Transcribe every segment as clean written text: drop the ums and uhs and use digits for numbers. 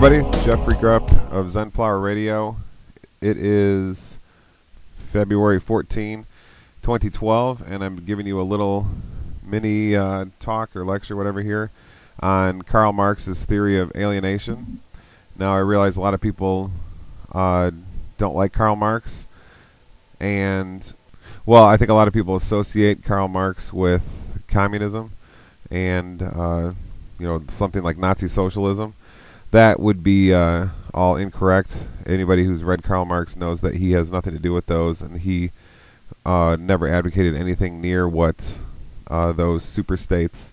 everybody, it's Jeffrey Grupp of Zenflower Radio. It is February 14, 2012, and I'm giving you a little mini talk or lecture, whatever here, on Karl Marx's theory of alienation. Now, I realize a lot of people don't like Karl Marx, and, well, I think a lot of people associate Karl Marx with communism and, something like Nazi socialism. That would be all incorrect. Anybody who's read Karl Marx knows that he has nothing to do with those, and he never advocated anything near what those super states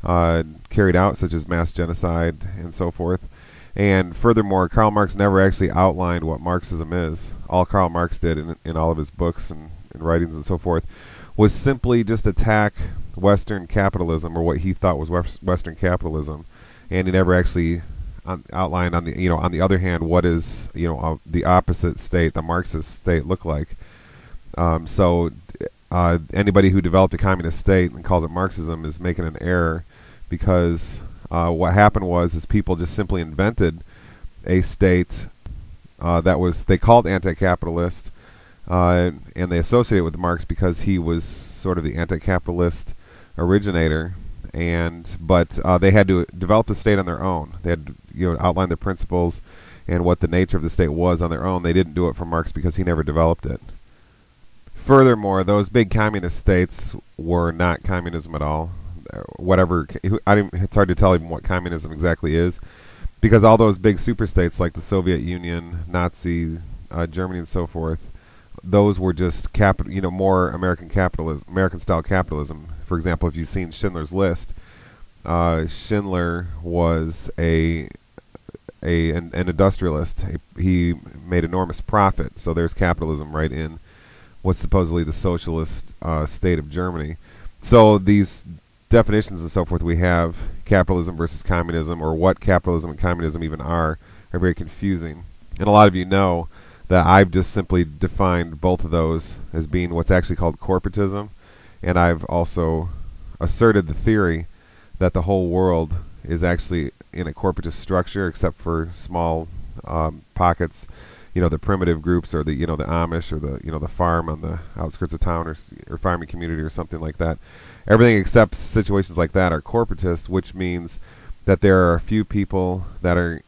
carried out, such as mass genocide and so forth. And furthermore, Karl Marx never actually outlined what Marxism is. All Karl Marx did in all of his books and writings and so forth was simply just attack Western capitalism, or what he thought was Western capitalism, and he never actually outlined on the other hand what is the opposite state, the Marxist state, look like. So anybody who developed a communist state and calls it Marxism is making an error, because what happened was people just simply invented a state that was, they called anti-capitalist, and they associated it with Marx because he was sort of the anti-capitalist originator. But they had to develop the state on their own. They had to outline the principles and what the nature of the state was on their own. They didn't do it from Marx because he never developed it. Furthermore, those big communist states were not communism at all. It's hard to tell even what communism exactly is, because all those big super states like the Soviet Union, Nazi, Germany, and so forth, those were just more American capitalism, American-style capitalism. For example, if you've seen Schindler's List, Schindler was an industrialist. He made enormous profit. So there's capitalism right in what's supposedly the socialist state of Germany. So these definitions and so forth we have, capitalism versus communism, or what capitalism and communism even are very confusing. And a lot of you know that I've just simply defined both of those as being what's actually called corporatism, and I've also asserted the theory that the whole world is actually in a corporatist structure, except for small pockets, the primitive groups, or the Amish, or the farm on the outskirts of town, or farming community, or something like that. Everything except situations like that are corporatist, which means that there are a few people that are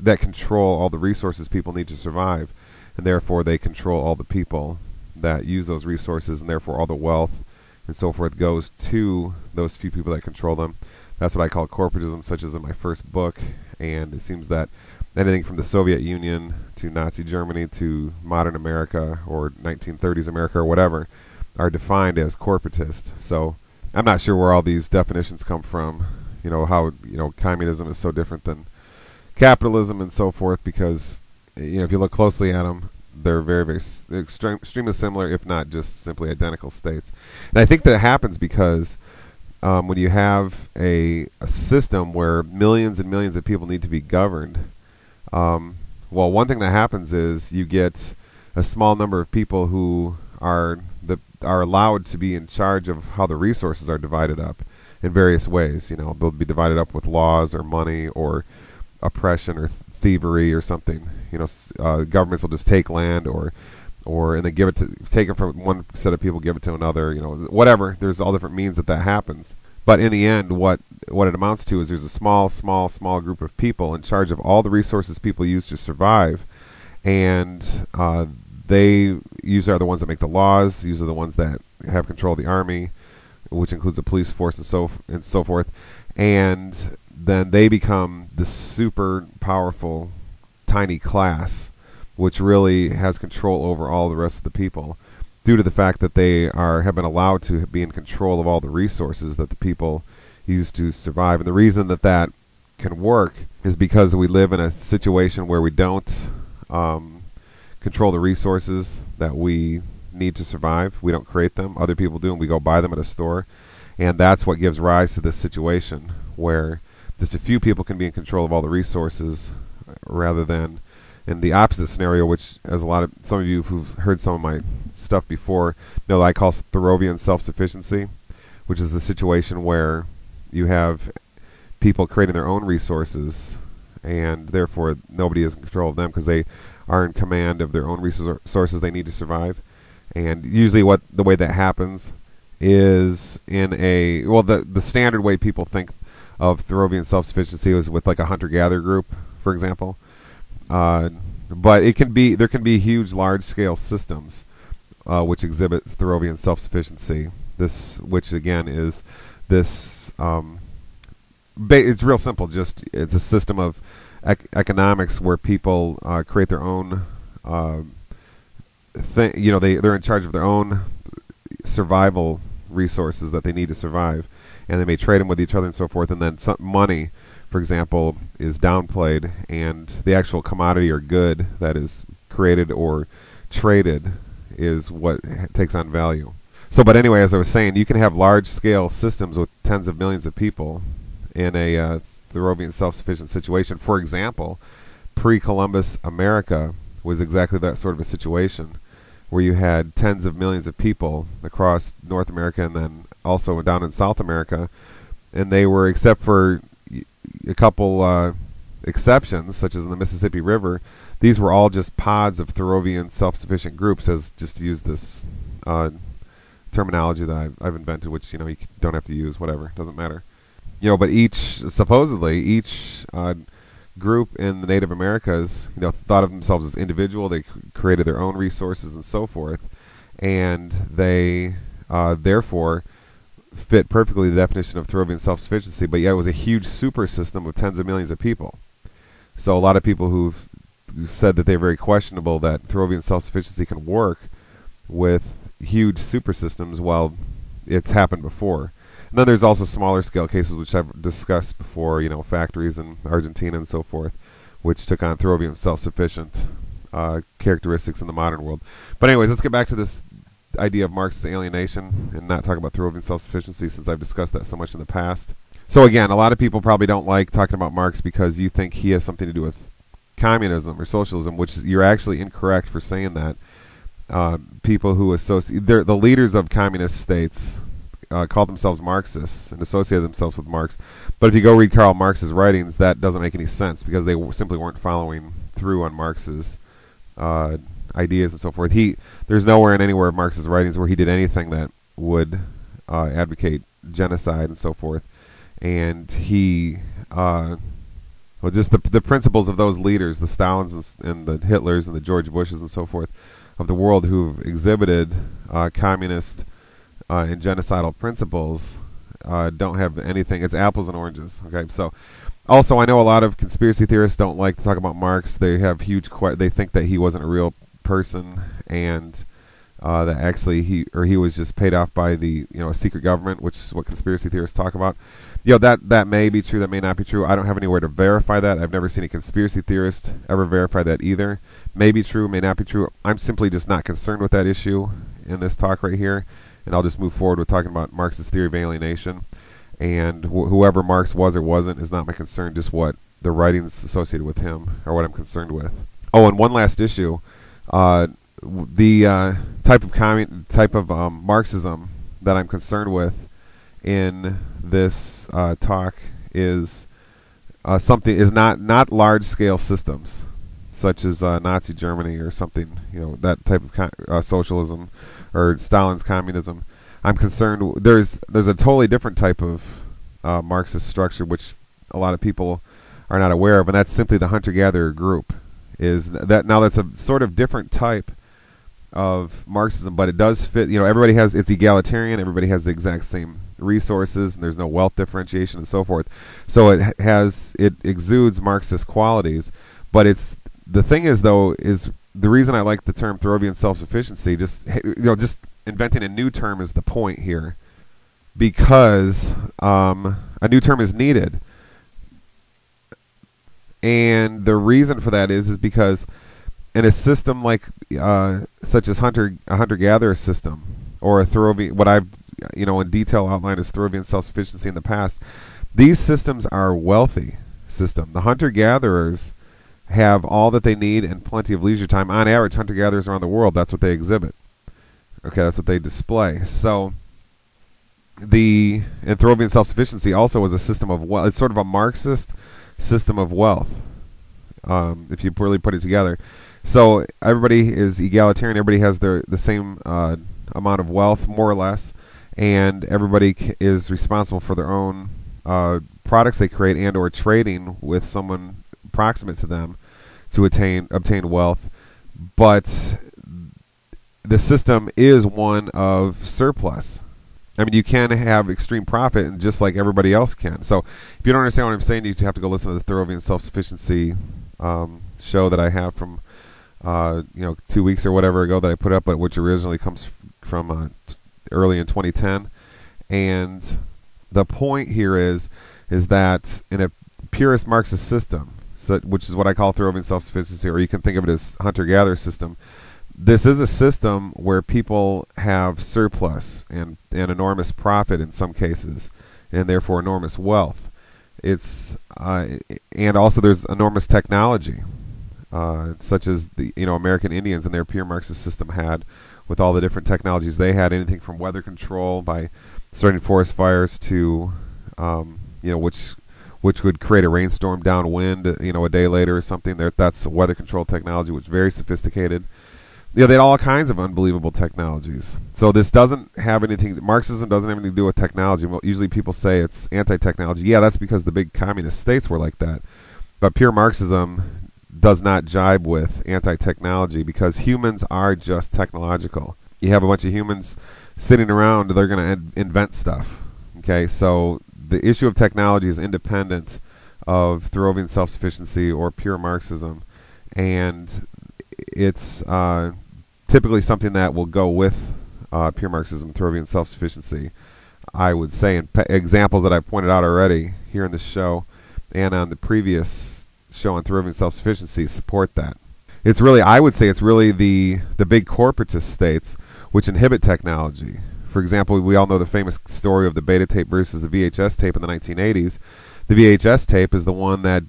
that control all the resources people need to survive, and therefore they control all the people that use those resources, and therefore all the wealth and so forth goes to those few people that control them. That's what I call corporatism, such as in my first book. And it seems that anything from the Soviet Union to Nazi Germany to modern America, or 1930s America, or whatever, are defined as corporatist. So I'm not sure where all these definitions come from, how communism is so different than capitalism and so forth, because if you look closely at them, they're very, very extremely similar, if not just simply identical states. And I think that happens because when you have a system where millions and millions of people need to be governed, one thing that happens is you get a small number of people who are allowed to be in charge of how the resources are divided up in various ways. They'll be divided up with laws or money or oppression or thievery or something. Governments will just take land and then take it from one set of people, give it to another. Whatever. There's all different means that happens. But in the end, what it amounts to is there's a small group of people in charge of all the resources people use to survive, and they usually are the ones that make the laws. Usually the ones that have control of the army, which includes the police force and so forth. And then they become the super powerful tiny class, which really has control over all the rest of the people, due to the fact that they have been allowed to be in control of all the resources that the people use to survive. And the reason that can work is because we live in a situation where we don't control the resources that we need to survive. We don't create them. Other people do, and we go buy them at a store. And that's what gives rise to this situation where just a few people can be in control of all the resources, rather than in the opposite scenario, which, as some of you who've heard some of my stuff before know, that I call Thoreauvian self-sufficiency, which is a situation where you have people creating their own resources and therefore nobody is in control of them because they are in command of their own resources they need to survive. And usually the way that happens is in a, well, the standard way people think of Thoreauvian self-sufficiency is with like a hunter-gatherer group, for example. But there can be huge, large-scale systems which exhibit Thoreauvian self-sufficiency. Which again is this. It's real simple. Just it's a system of economics where people create their own thing. They're in charge of their own survival resources that they need to survive, and they may trade them with each other and so forth. And then some money, for example, is downplayed, and the actual commodity or good that is created or traded is what takes on value. So, but anyway, as I was saying, you can have large-scale systems with tens of millions of people in a Thoreauvian self-sufficient situation. For example, pre-Columbus America was exactly that sort of a situation, where you had tens of millions of people across North America and then also down in South America, and they were, except for a couple exceptions, such as in the Mississippi River, these were all just pods of Thoreauvian self-sufficient groups, as just to use this terminology that I've invented, which you don't have to use, whatever, doesn't matter. But supposedly each group in the Native Americas, thought of themselves as individual. They created their own resources and so forth, and they therefore fit perfectly the definition of Thoreauvian self-sufficiency. But yeah, it was a huge super system of tens of millions of people. So a lot of people who said that they're very questionable that Thoreauvian self-sufficiency can work with huge super systems, well, it's happened before. And then there's also smaller scale cases, which I've discussed before, factories in Argentina and so forth, which took on Thoreauvian self-sufficient characteristics in the modern world. But anyways, let's get back to this idea of Marx's alienation and not talk about Thoreauvian self-sufficiency, since I've discussed that so much in the past. So again, a lot of people probably don't like talking about Marx because you think he has something to do with communism or socialism, which you're actually incorrect for saying that. People who associate, the leaders of communist states called themselves Marxists and associated themselves with Marx. But if you go read Karl Marx's writings, that doesn't make any sense because they simply weren't following through on Marx's ideas and so forth. There's nowhere in anywhere of Marx's writings where he did anything that would advocate genocide and so forth. And just the principles of those leaders, the Stalins and the Hitlers and the George Bushes and so forth of the world, who've exhibited communist and genocidal principles, don't have anything. It's apples and oranges. Okay, so also I know a lot of conspiracy theorists don't like to talk about Marx. They have they think that he wasn't a real person, and that actually he was just paid off by the a secret government, which is what conspiracy theorists talk about. That may be true, that may not be true. I don't have anywhere to verify that. I've never seen a conspiracy theorist ever verify that either. May be true, may not be true. I'm simply just not concerned with that issue in this talk right here, and I'll just move forward with talking about Marx's theory of alienation. And whoever Marx was or wasn't is not my concern, just what the writings associated with him are what I'm concerned with. Oh, and one last issue. The type of Marxism that I'm concerned with in this talk is not large scale systems such as Nazi Germany or something, that type of socialism or Stalin's communism. I'm concerned there's a totally different type of Marxist structure which a lot of people are not aware of, and that's simply the hunter-gatherer group. That's a sort of different type of Marxism, but it does fit. Everybody it's egalitarian. Everybody has the exact same resources, and there's no wealth differentiation and so forth. So it exudes Marxist qualities. But the thing is the reason I like the term Thoreauvian self-sufficiency. Just inventing a new term is the point here, because a new term is needed, and the reason for that is because in a system like such as a hunter-gatherer system, or a Thoreauvian, what I've in detail outlined as Thoreauvian self-sufficiency in the past, these systems are wealthy systems. The hunter-gatherers have all that they need and plenty of leisure time. On average, hunter-gatherers around the world, that's what they exhibit. Okay, that's what they display. So and Thoreauvian self-sufficiency also is a system of wealth. It's sort of a Marxist system of wealth. if you really put it together. So everybody is egalitarian. Everybody has the same amount of wealth, more or less, and everybody is responsible for their own products they create and or trading with someone proximate to them to obtain wealth. But the system is one of surplus. I mean, you can have extreme profit, and just like everybody else can. So if you don't understand what I'm saying, you have to go listen to the Thoreauvian Self-Sufficiency show that I have from 2 weeks or whatever ago that I put up, but which originally comes from early in 2010. And the point here is that in a purist Marxist system, which is what I call Thoreauvian self-sufficiency, or you can think of it as hunter-gatherer system, this is a system where people have surplus and enormous profit in some cases, and therefore enormous wealth. It's and also there's enormous technology, such as the American Indians and their pure Marxist system had, with all the different technologies they had, anything from weather control by starting forest fires to which would create a rainstorm downwind a day later or something. That's weather control technology, which is very sophisticated. They had all kinds of unbelievable technologies. So this doesn't have anything, Marxism doesn't have anything to do with technology. Well, usually people say it's anti-technology. Yeah, that's because the big communist states were like that. But pure Marxism does not jibe with anti-technology, because humans are just technological. You have a bunch of humans sitting around, they're going to invent stuff. Okay, so the issue of technology is independent of Thoreauvian self-sufficiency or pure Marxism, and it's typically something that will go with pure Marxism, Thoreauvian self-sufficiency, I would say. And examples that I've pointed out already here in this show and on the previous show on Thoreauvian self-sufficiency support that. It's really, I would say, it's really the big corporatist states which inhibit technology. For example, we all know the famous story of the beta tape versus the VHS tape in the 1980s. The VHS tape is the one that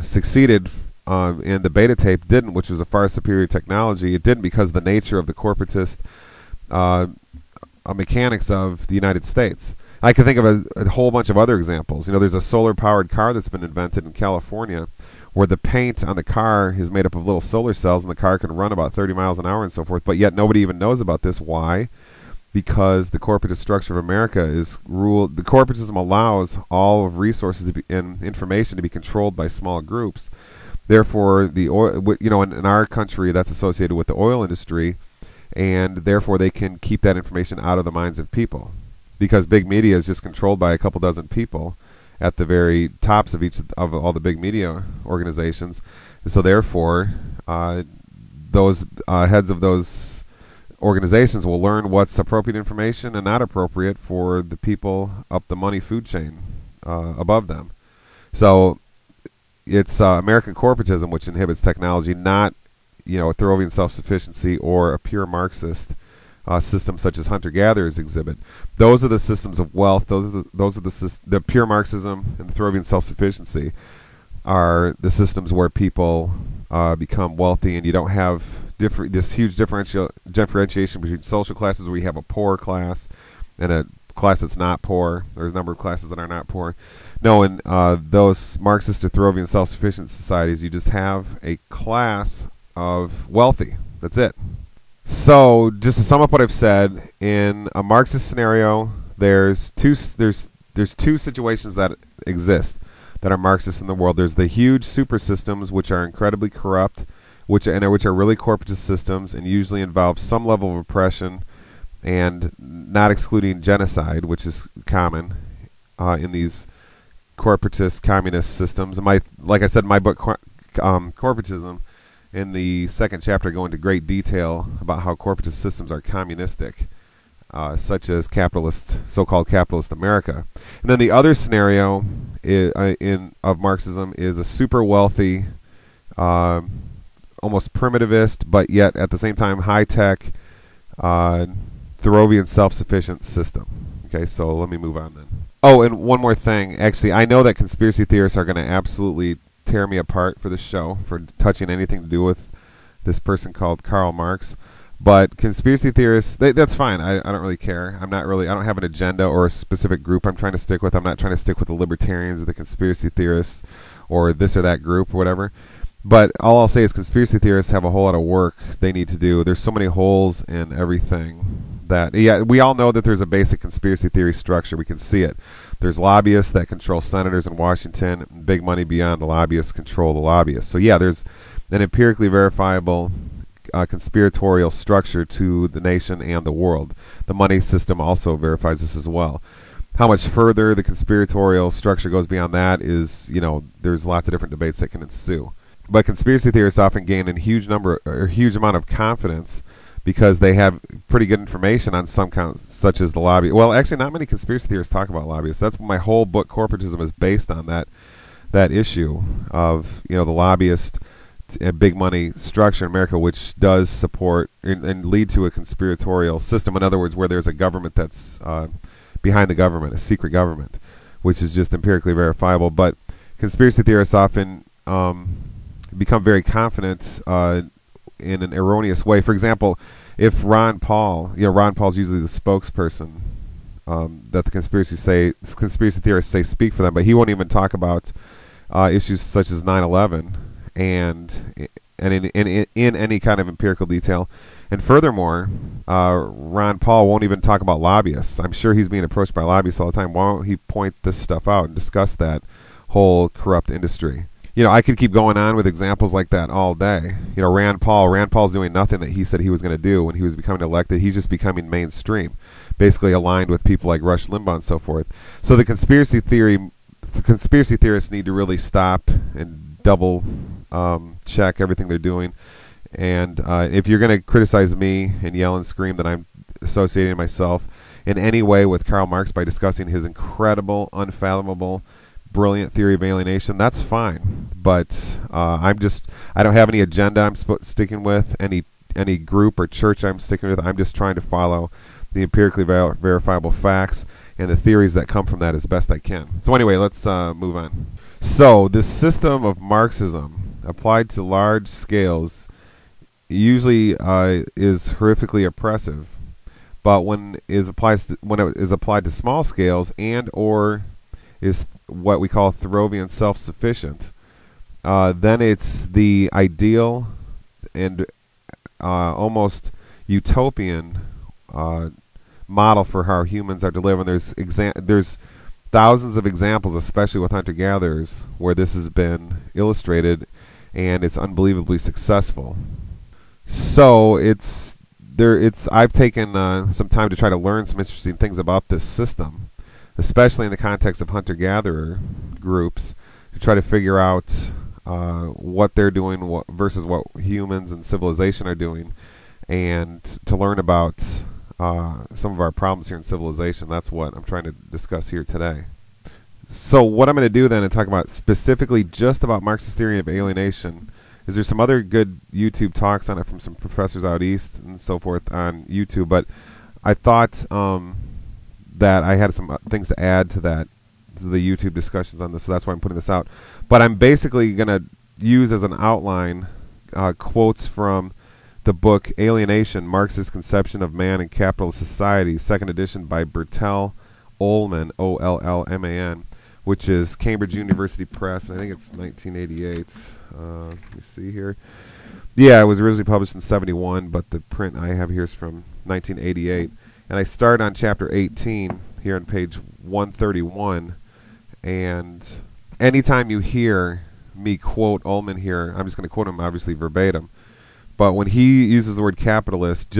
succeeded, and the beta tape didn't, which was a far superior technology. It didn't because of the nature of the corporatist mechanics of the United States. I can think of a whole bunch of other examples. There's a solar-powered car that's been invented in California, where the paint on the car is made up of little solar cells, and the car can run about 30 miles an hour and so forth. But yet nobody even knows about this. Why? Because the corporatist structure of America is ruled. The corporatism allows all of resources and information to be controlled by small groups. Therefore, the oil, in our country, that's associated with the oil industry, and therefore they can keep that information out of the minds of people, because big media is just controlled by a couple dozen people at the very tops of each of all the big media organizations. And so therefore, those heads of those organizations will learn what's appropriate information and not appropriate for the people up the money food chain above them. So it's American corporatism which inhibits technology, not Thoreauvian self-sufficiency or a pure Marxist system such as hunter-gatherers exhibit. Those are the systems of wealth. Those are the pure Marxism and the Thoreauvian self-sufficiency are the systems where people become wealthy, and you don't have this huge differentiation between social classes, where you have a poor class and a class that's not poor. There's a number of classes that are not poor. No, in those Marxist or Thoreauvian self-sufficient societies, you just have a class of wealthy. That's it. So, just to sum up what I've said, in a Marxist scenario, there's two situations that exist that are Marxist in the world. There's the huge super systems, which are incredibly corrupt, which are really corporatist systems, and usually involve some level of oppression, and not excluding genocide, which is common in these corporatist communist systems. And like I said in my book, Corporatism, in the second chapter, I go into great detail about how corporatist systems are communistic, such as so-called capitalist America. And then the other scenario of Marxism is a super wealthy, almost primitivist, but yet at the same time high-tech, Thoreauvian self-sufficient system. Okay, so let me move on then. Oh, and one more thing. Actually, I know that conspiracy theorists are going to absolutely tear me apart for this show for touching anything to do with this person called Karl Marx, But conspiracy theorists, that's fine. I don't really care. I don't have an agenda or a specific group I'm trying to stick with. I'm not trying to stick with the libertarians or the conspiracy theorists or this or that group or whatever. But all I'll say is conspiracy theorists have a whole lot of work they need to do. There's so many holes in everything that, yeah, we all know that there's a basic conspiracy theory structure. We can see it. There's lobbyists that control senators in Washington. Big money beyond the lobbyists control the lobbyists. So yeah, there's an empirically verifiable conspiratorial structure to the nation and the world. The money system also verifies this as well. How much further the conspiratorial structure goes beyond that is, there's lots of different debates that can ensue. But conspiracy theorists often gain a huge amount of confidence because they have pretty good information on some counts, such as the lobby. Well, actually, not many conspiracy theorists talk about lobbyists. That's my whole book, Corporatism, is based on that issue of the lobbyist and big money structure in America, which does support and lead to a conspiratorial system. In other words, where there's a government that's behind the government, a secret government, which is just empirically verifiable. But conspiracy theorists often become very confident in an erroneous way. For example, if Ron Paul, Ron Paul's usually the spokesperson that the conspiracy theorists say speak for them, but he won't even talk about issues such as 9/11 and in any kind of empirical detail. And furthermore, Ron Paul won't even talk about lobbyists. I'm sure he's being approached by lobbyists all the time. Why won't he point this stuff out and discuss that whole corrupt industry? I could keep going on with examples like that all day. Rand Paul's doing nothing that he said he was going to do when he was becoming elected. He's just becoming mainstream, basically aligned with people like Rush Limbaugh and so forth. So the conspiracy theorists need to really stop and double check everything they're doing. And if you're going to criticize me and yell and scream that I'm associating myself in any way with Karl Marx by discussing his incredible, unfathomable, brilliant theory of alienation, that's fine. But I don't have any agenda I'm sticking with, any group or church I'm sticking with. I'm just trying to follow the empirically verifiable facts and the theories that come from that as best I can. So anyway, let's move on. So this system of Marxism applied to large scales usually is horrifically oppressive, but when it is applied to small scales and or is what we call Thoreauvian self-sufficient, then it's the ideal and almost utopian model for how humans are to live. And there's thousands of examples, especially with hunter-gatherers, where this has been illustrated, and it's unbelievably successful. So I've taken some time to try to learn some interesting things about this system, especially in the context of hunter-gatherer groups, to try to figure out what they're doing versus what humans and civilization are doing, and to learn about some of our problems here in civilization. That's what I'm trying to discuss here today. So what I'm going to do then and talk about specifically just about Marxist theory of alienation is there's some other good YouTube talks on it from some professors out east and so forth on YouTube, but I thought that I had some things to add to the YouTube discussions on this, so that's why I'm putting this out. But I'm basically going to use as an outline quotes from the book Alienation, Marx's Conception of Man in Capitalist Society, second edition by Bertel Ollman, O-L-L-M-A-N, which is Cambridge University Press, and I think it's 1988. Let me see here. Yeah, it was originally published in 71, but the print I have here is from 1988. And I start on chapter 18 here on page 131. And anytime you hear me quote Ullman here, I'm just going to quote him obviously verbatim. But when he uses the word capitalist,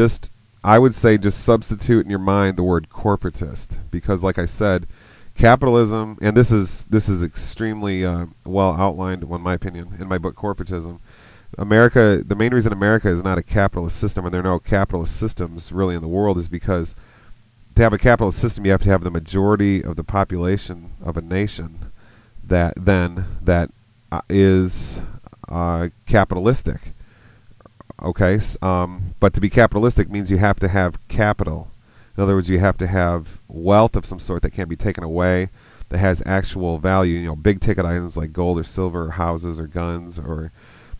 I would say just substitute in your mind the word corporatist, because like I said, capitalism, and this is extremely well outlined, in my opinion, in my book Corporatism. America, the main reason America is not a capitalist system, and there are no capitalist systems really in the world, is because to have a capitalist system, you have to have the majority of the population of a nation that is capitalistic. Okay, but to be capitalistic means you have to have capital. In other words, you have to have wealth of some sort that can't be taken away, that has actual value. Big ticket items like gold or silver, or houses or guns or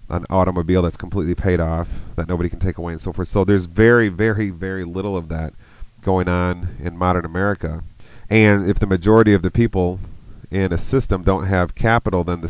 an automobile that's completely paid off, that nobody can take away, and so forth. So there's very, very, very little of that going on in modern America. And if the majority of the people in a system don't have capital, then the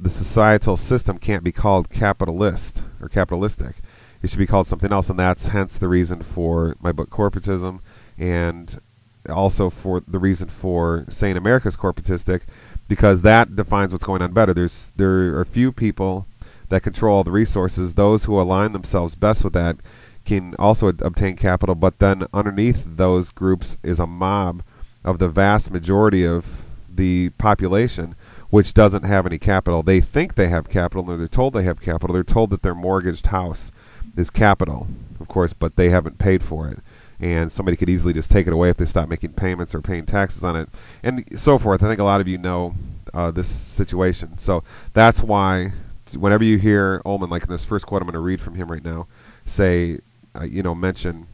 societal system can't be called capitalist or capitalistic. It should be called something else, and that's hence the reason for my book Corporatism, and also for the reason for saying America's corporatistic, because that defines what's going on better. There are few people that control all the resources. Those who align themselves best with that can also obtain capital, but then underneath those groups is a mob of the vast majority of the population which doesn't have any capital. They think they have capital, and they're told they have capital. They're told that their mortgaged house is capital, of course, but they haven't paid for it. And somebody could easily just take it away if they stop making payments or paying taxes on it, and so forth. I think a lot of you know this situation. So that's why whenever you hear Ullman, like in this first quote I'm going to read from him right now, say, mention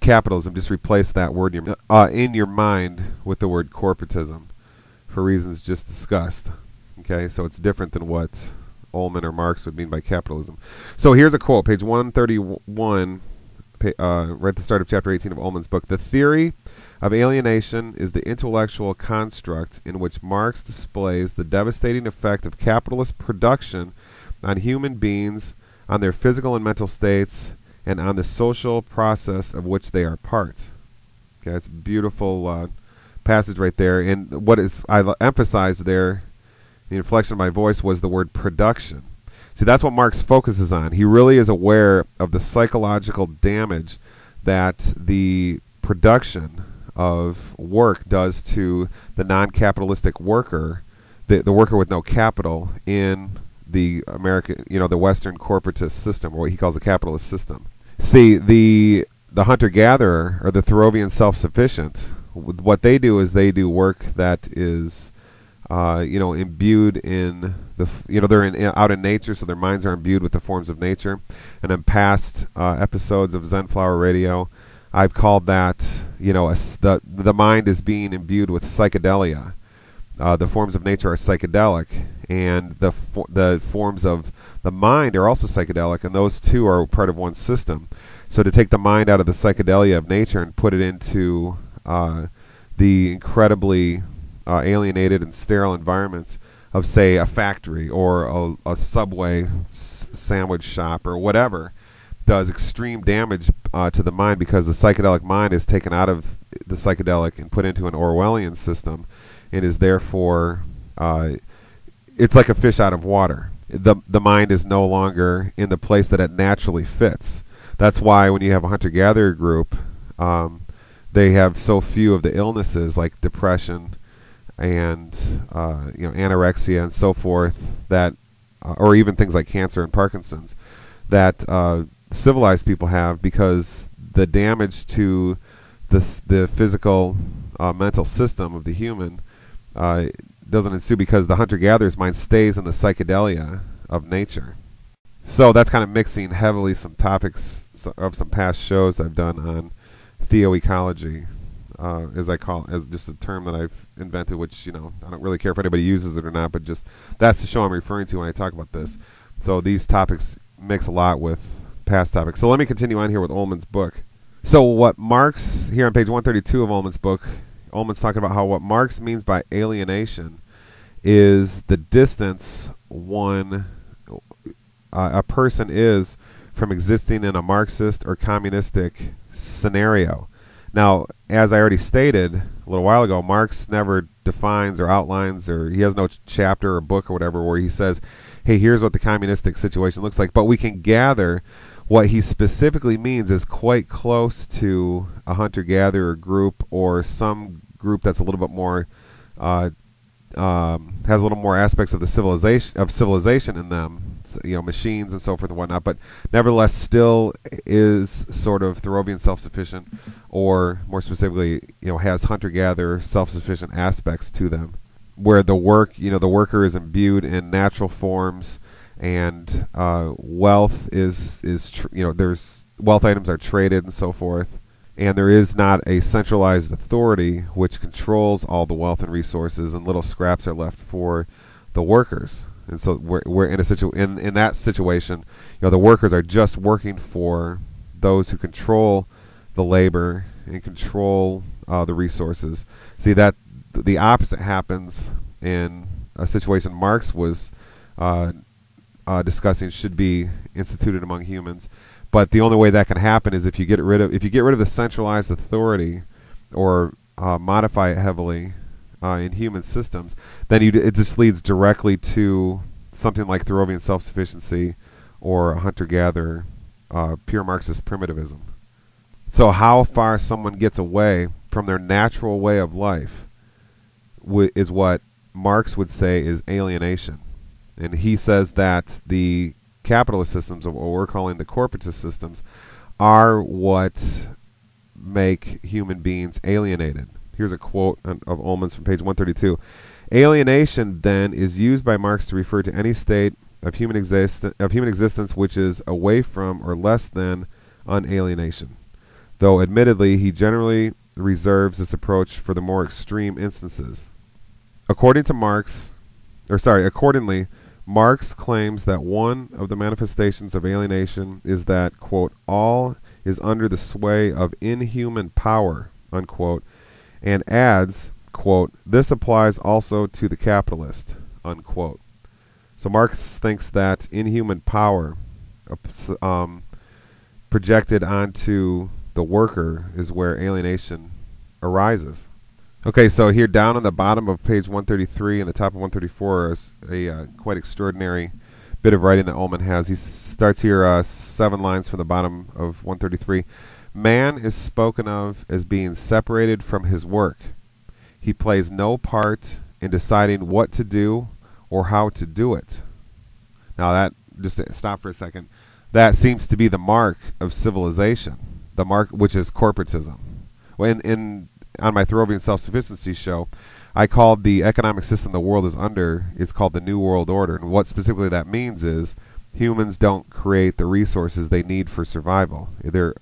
capitalism, just replace that word in your mind with the word corporatism for reasons just discussed. Okay, so it's different than what Ullman or Marx would mean by capitalism. So here's a quote, page 131, right at the start of chapter 18 of Ullman's book. The theory of alienation is the intellectual construct in which Marx displays the devastating effect of capitalist production on human beings, on their physical and mental states, and on the social process of which they are part. Okay, it's a beautiful passage right there. And what is I emphasized there, the inflection of my voice, was the word production. See, that's what Marx focuses on. He really is aware of the psychological damage that the production of work does to the non-capitalistic worker, the worker with no capital in the American, the Western corporatist system, or what he calls a capitalist system. See, the hunter-gatherer or the Thoreauvian self-sufficient, what they do is they do work that is imbued in they're out in nature, so their minds are imbued with the forms of nature. And in past episodes of Zen Flower Radio, I've called that the mind is being imbued with psychedelia. The forms of nature are psychedelic, and the forms of the mind are also psychedelic, and those two are part of one system. So to take the mind out of the psychedelia of nature and put it into the incredibly alienated and sterile environments of, say, a factory or a Subway sandwich shop or whatever, does extreme damage to the mind, because the psychedelic mind is taken out of the psychedelic and put into an Orwellian system, and is therefore it's like a fish out of water. The mind is no longer in the place that it naturally fits. That's why when you have a hunter-gatherer group, they have so few of the illnesses like depression and anorexia and so forth, that or even things like cancer and Parkinson's, that civilized people have, because the damage to the physical mental system of the human doesn't ensue, because the hunter-gatherer's mind stays in the psychedelia of nature. So that's kind of mixing heavily some topics of some past shows I've done on theoecology, as just a term that I've invented, which I don't really care if anybody uses it or not, but just that's the show I'm referring to when I talk about this. So these topics mix a lot with past topics. So let me continue on here with Ullman's book. So what Marx, here on page 132 of Ullman's book, Ullman's talking about how what Marx means by alienation is the distance a person is from existing in a Marxist or communistic scenario. Now, as I already stated a little while ago, Marx never defines or outlines, or he has no chapter or book or whatever where he says, hey, here's what the communistic situation looks like. But we can gather what he specifically means is quite close to a hunter-gatherer group, or some group that's a little bit more has a little more aspects of the civilization in them, machines and so forth and whatnot, but nevertheless still is sort of Thoreauvian self-sufficient, or more specifically, has hunter-gatherer self-sufficient aspects to them, where the worker is imbued in natural forms, and wealth there's wealth items are traded and so forth, and there is not a centralized authority which controls all the wealth and resources, and little scraps are left for the workers. And so we're in in that situation, the workers are just working for those who control the labor and control the resources. See, that the opposite happens in a situation Marx was discussing should be instituted among humans. But the only way that can happen is if you get rid of the centralized authority, or modify it heavily in human systems. Then it just leads directly to something like Thoreauvian self-sufficiency or hunter-gatherer, pure Marxist primitivism. So how far someone gets away from their natural way of life is what Marx would say is alienation. And he says that the capitalist systems, or what we're calling the corporatist systems, are what make human beings alienated. Here's a quote of Ullman's from page 132. Alienation, then, is used by Marx to refer to any state of human existence which is away from or less than unalienation, though admittedly he generally reserves this approach for the more extreme instances. Accordingly, Marx claims that one of the manifestations of alienation is that, quote, all is under the sway of inhuman power, unquote, and adds, quote, this applies also to the capitalist, unquote. So Marx thinks that inhuman power projected onto the worker is where alienation arises. Okay, so here down on the bottom of page 133 and the top of 134 is a quite extraordinary bit of writing that Ullman has. He starts here 7 lines from the bottom of 133. Man is spoken of as being separated from his work. He plays no part in deciding what to do or how to do it. Now that, just stop for a second, that seems to be the mark of civilization, the mark which is corporatism. Well, on my Thoreauvian self-sufficiency show, I called the economic system the world is under, it's called the New World Order. And what specifically that means is humans don't create the resources they need for survival.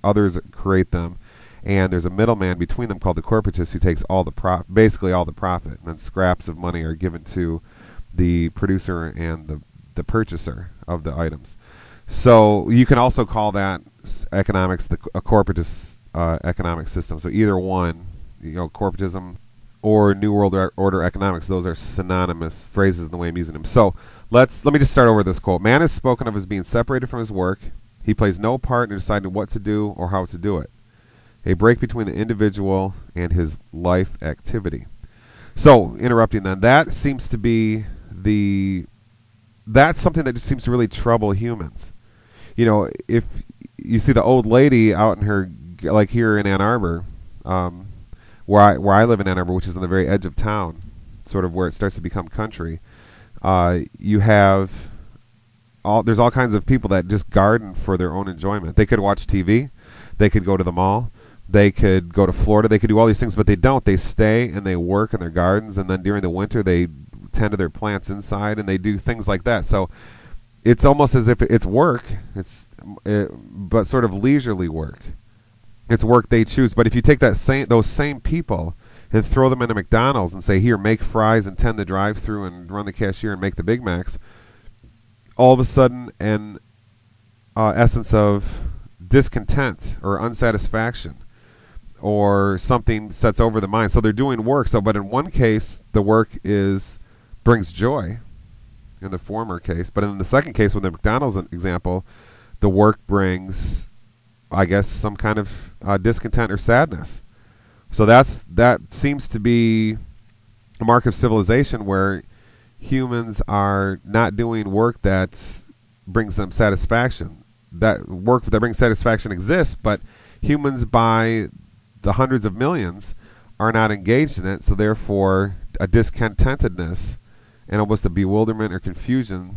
Others create them, and there's a middleman between them called the corporatist who takes basically all the profit, and then scraps of money are given to the producer and the purchaser of the items. So you can also call that economics a corporatist economic system. So either one, corporatism or New World Order economics, those are synonymous phrases in the way I'm using them. So let me just start over this quote. Man is spoken of as being separated from his work. He plays no part in deciding what to do or how to do it. A break between the individual and his life activity. So, interrupting then, that seems to be that's something that just seems to really trouble humans. If you see the old lady out in her, like here in Ann Arbor, where I live in Ann Arbor, which is on the very edge of town, sort of where it starts to become country, you have there's all kinds of people that just garden for their own enjoyment. They could watch TV, they could go to the mall, they could go to Florida, they could do all these things, but they don't. They stay and they work in their gardens, and then during the winter they tend to their plants inside, and they do things like that. So it's almost as if it's work, but sort of leisurely work. It's work they choose. But if you take those same people and throw them into McDonald's and say, here, make fries and tend the drive-through and run the cashier and make the Big Macs, all of a sudden an essence of discontent or unsatisfaction or something sets over the mind. So they're doing work. But in one case, the work brings joy in the former case. But in the second case, with the McDonald's example, the work brings, I guess, some kind of discontent or sadness. So that seems to be a mark of civilization, where humans are not doing work that brings them satisfaction. That work that brings satisfaction exists, but humans by the hundreds of millions are not engaged in it, so therefore a discontentedness and almost a bewilderment or confusion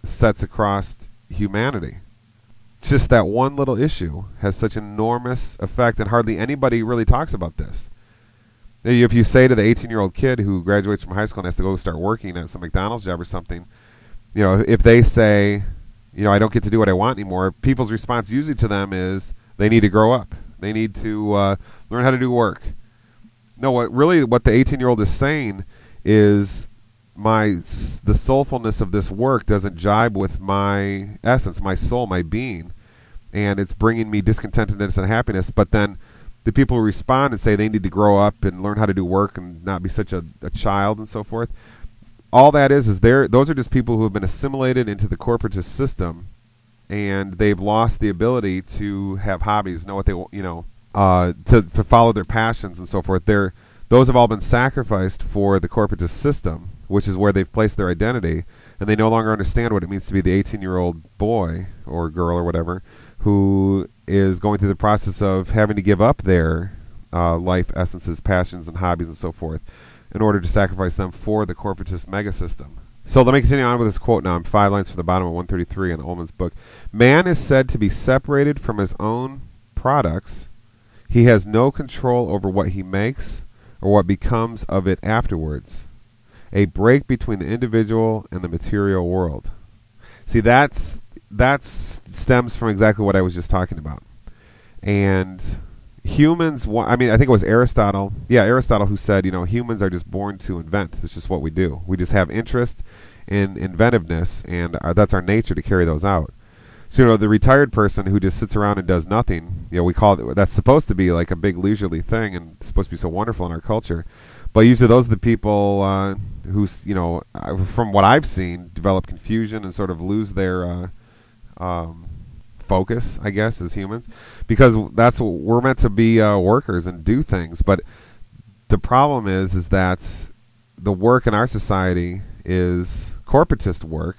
sets across humanity. Just that one little issue has such enormous effect, and hardly anybody really talks about this. If you say to the 18-year-old kid who graduates from high school and has to go start working at some McDonald's job or something, if they say, I don't get to do what I want anymore, people's response usually to them is they need to grow up. They need to learn how to do work. No, what the 18-year-old is saying is, the soulfulness of this work doesn't jibe with my essence, my soul, my being, and it's bringing me discontentedness and happiness. But then the people who respond and say they need to grow up and learn how to do work and not be such a child and so forth, all that is those are just people who have been assimilated into the corporatist system, and they've lost the ability to have hobbies, know what they want, to follow their passions and so forth. Those have all been sacrificed for the corporatist system, which is where they've placed their identity, and they no longer understand what it means to be the 18-year-old boy or girl or whatever who is going through the process of having to give up their life essences, passions, and hobbies and so forth in order to sacrifice them for the corporatist mega system. So let me continue on with this quote now. I'm 5 lines from the bottom of 133 in Ullman's book. Man is said to be separated from his own products. He has no control over what he makes or what becomes of it afterwards. A break between the individual and the material world. See, that stems from exactly what I was just talking about. And humans, I think it was Aristotle. Yeah, Aristotle who said, humans are just born to invent. It's just what we do. We just have interest in inventiveness, and that's our nature to carry those out. So, the retired person who just sits around and does nothing, we call it, that's supposed to be like a big leisurely thing and it's supposed to be so wonderful in our culture. But usually those are the people who, from what I've seen, develop confusion and sort of lose their focus, I guess, as humans, because that's what we're meant to be, workers and do things. But the problem is that the work in our society is corporatist work,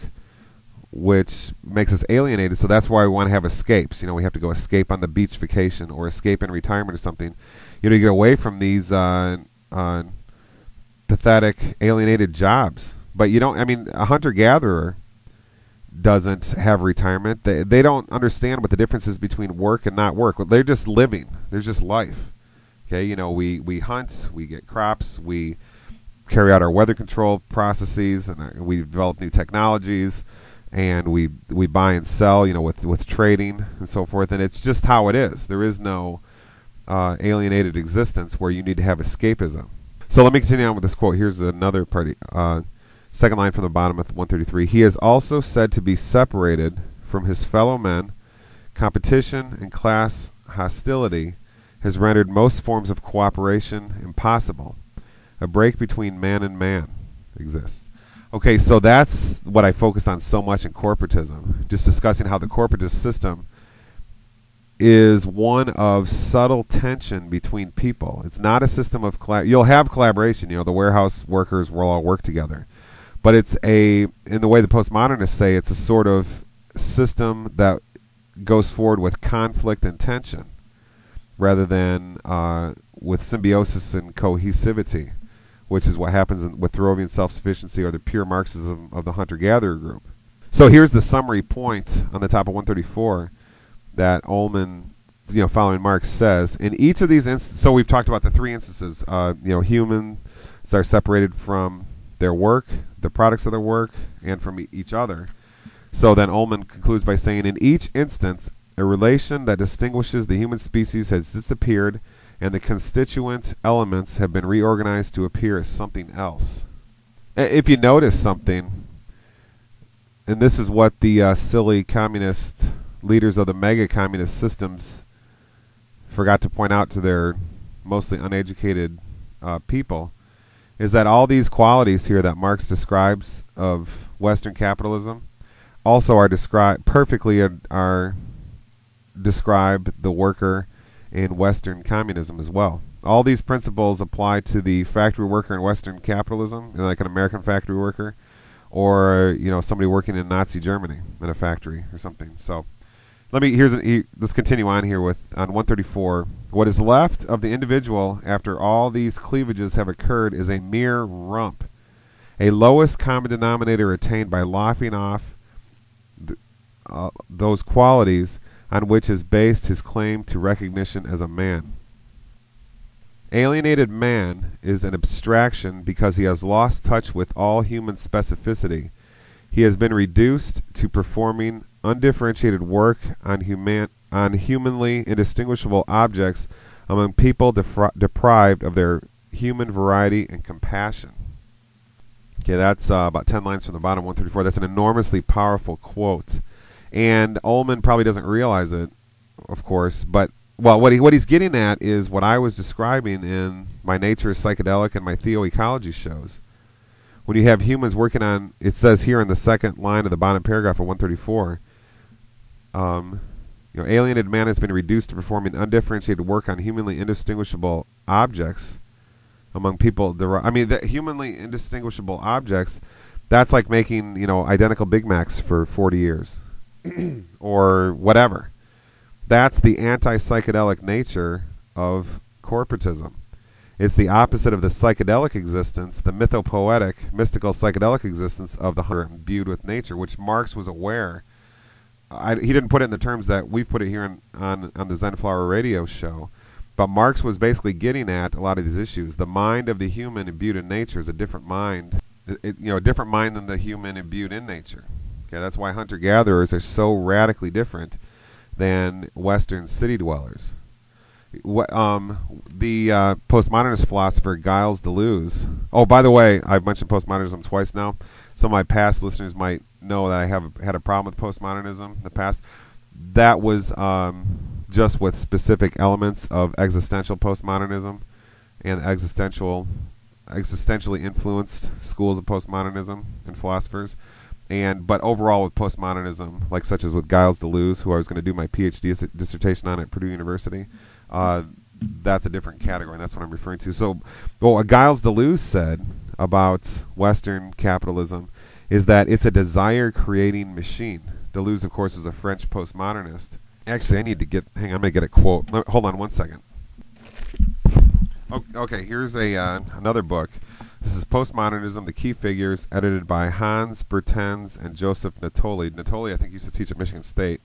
which makes us alienated. So that's why we want to have escapes. We have to go escape on the beach vacation or escape in retirement or something. To get away from these pathetic, alienated jobs. But a hunter-gatherer doesn't have retirement. They don't understand what the difference is between work and not work. They're just living. There's just life. Okay, we hunt, we get crops, we carry out our weather control processes, and we develop new technologies, and we buy and sell, with trading and so forth. And it's just how it is. There is no alienated existence where you need to have escapism. So let me continue on with this quote. Here's another part. Second line from the bottom of 133. He is also said to be separated from his fellow men. Competition and class hostility has rendered most forms of cooperation impossible. A break between man and man exists. Okay, so that's what I focus on so much in corporatism, just discussing how the corporatist system is one of subtle tension between people. It's not a system of you'll have collaboration. The warehouse workers will all work together. But it's in the way the postmodernists say, it's a sort of system that goes forward with conflict and tension rather than with symbiosis and cohesivity, which is what happens with Thoreauvian self-sufficiency or the pure Marxism of the hunter-gatherer group. So here's the summary point on the top of 134 that Ullman, following Marx, says. In each of these instances, so we've talked about the three instances, humans are separated from their work, the products of their work, and from each other. So then Ullman concludes by saying, in each instance, a relation that distinguishes the human species has disappeared, and the constituent elements have been reorganized to appear as something else. If you notice something, and this is what the silly communist leaders of the mega communist systems forgot to point out to their mostly uneducated people, is that all these qualities here that Marx describes of Western capitalism also are described describe the worker in Western communism as well. All these principles apply to the factory worker in Western capitalism, like an American factory worker, or somebody working in Nazi Germany in a factory or something. So let's continue on here on 134. What is left of the individual after all these cleavages have occurred is a mere rump, a lowest common denominator attained by lopping off those qualities on which is based his claim to recognition as a man. Alienated man is an abstraction because he has lost touch with all human specificity. He has been reduced to performing undifferentiated work on humanly indistinguishable objects among people deprived of their human variety and compassion. Okay, that's about 10 lines from the bottom, 134. That's an enormously powerful quote. And Ullman probably doesn't realize it, of course, but well, what he's getting at is what I was describing in my Nature is Psychedelic and my Theoecology shows. When you have humans working on, it says here in the second line of the bottom paragraph of 134, alienated man has been reduced to performing undifferentiated work on humanly indistinguishable objects among people. The humanly indistinguishable objects, that's like making, identical Big Macs for 40 years or whatever. That's the anti-psychedelic nature of corporatism. It's the opposite of the psychedelic existence, the mythopoetic, mystical psychedelic existence of the hunter imbued with nature, which Marx was aware. He didn't put it in the terms that we've put it here on the Zenflower Radio show, but Marx was basically getting at a lot of these issues. The mind of the human imbued in nature is a different mind, a different mind than the human imbued in nature. Okay, that's why hunter-gatherers are so radically different than Western city dwellers. The postmodernist philosopher Gilles Deleuze. Oh, by the way, I've mentioned postmodernism twice now. Some of my past listeners might know that I have had a problem with postmodernism in the past. That was just with specific elements of existential postmodernism and existentially influenced schools of postmodernism and philosophers. But overall with postmodernism, like such as with Gilles Deleuze, who I was going to do my PhD dissertation on at Purdue University, that's a different category, and that's what I'm referring to. So, what Gilles Deleuze said about Western capitalism is that it's a desire-creating machine. Deleuze, of course, was a French postmodernist. Actually, I'm going to get a quote. Hold on one second. Okay, here's another book. This is Postmodernism, The Key Figures, edited by Hans Bertens and Joseph Natoli. Natoli, I think, used to teach at Michigan State,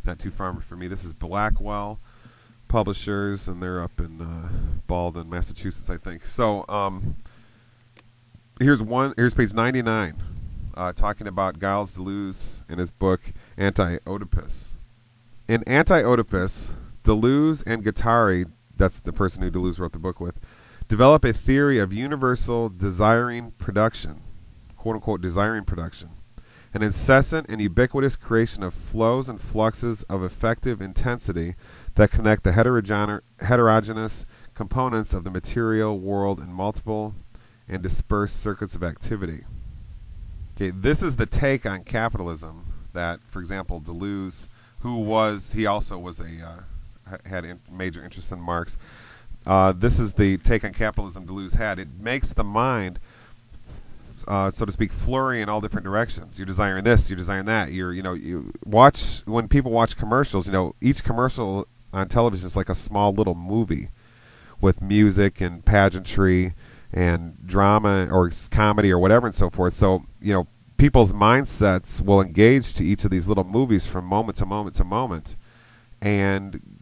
not too far from me. This is Blackwell Publishers, and they're up in Baldwin, Massachusetts, I think. So here's page 99, talking about Gilles Deleuze in his book Anti-Oedipus. In Anti-Oedipus, Deleuze and Guattari, that's the person who Deleuze wrote the book with, develop a theory of universal desiring production, quote-unquote desiring production, an incessant and ubiquitous creation of flows and fluxes of effective intensity that connect the heterogeneous components of the material world in multiple and dispersed circuits of activity. Okay, this is the take on capitalism that, for example, Deleuze, he also was had major interest in Marx. This is the take on capitalism Deleuze had. It makes the mind, so to speak, flurry in all different directions. You're desiring this, you're desiring that. You watch, when people watch commercials, each commercial on television is like a small little movie with music and pageantry and drama or comedy or whatever and so forth. So, people's mindsets will engage to each of these little movies from moment to moment to moment. And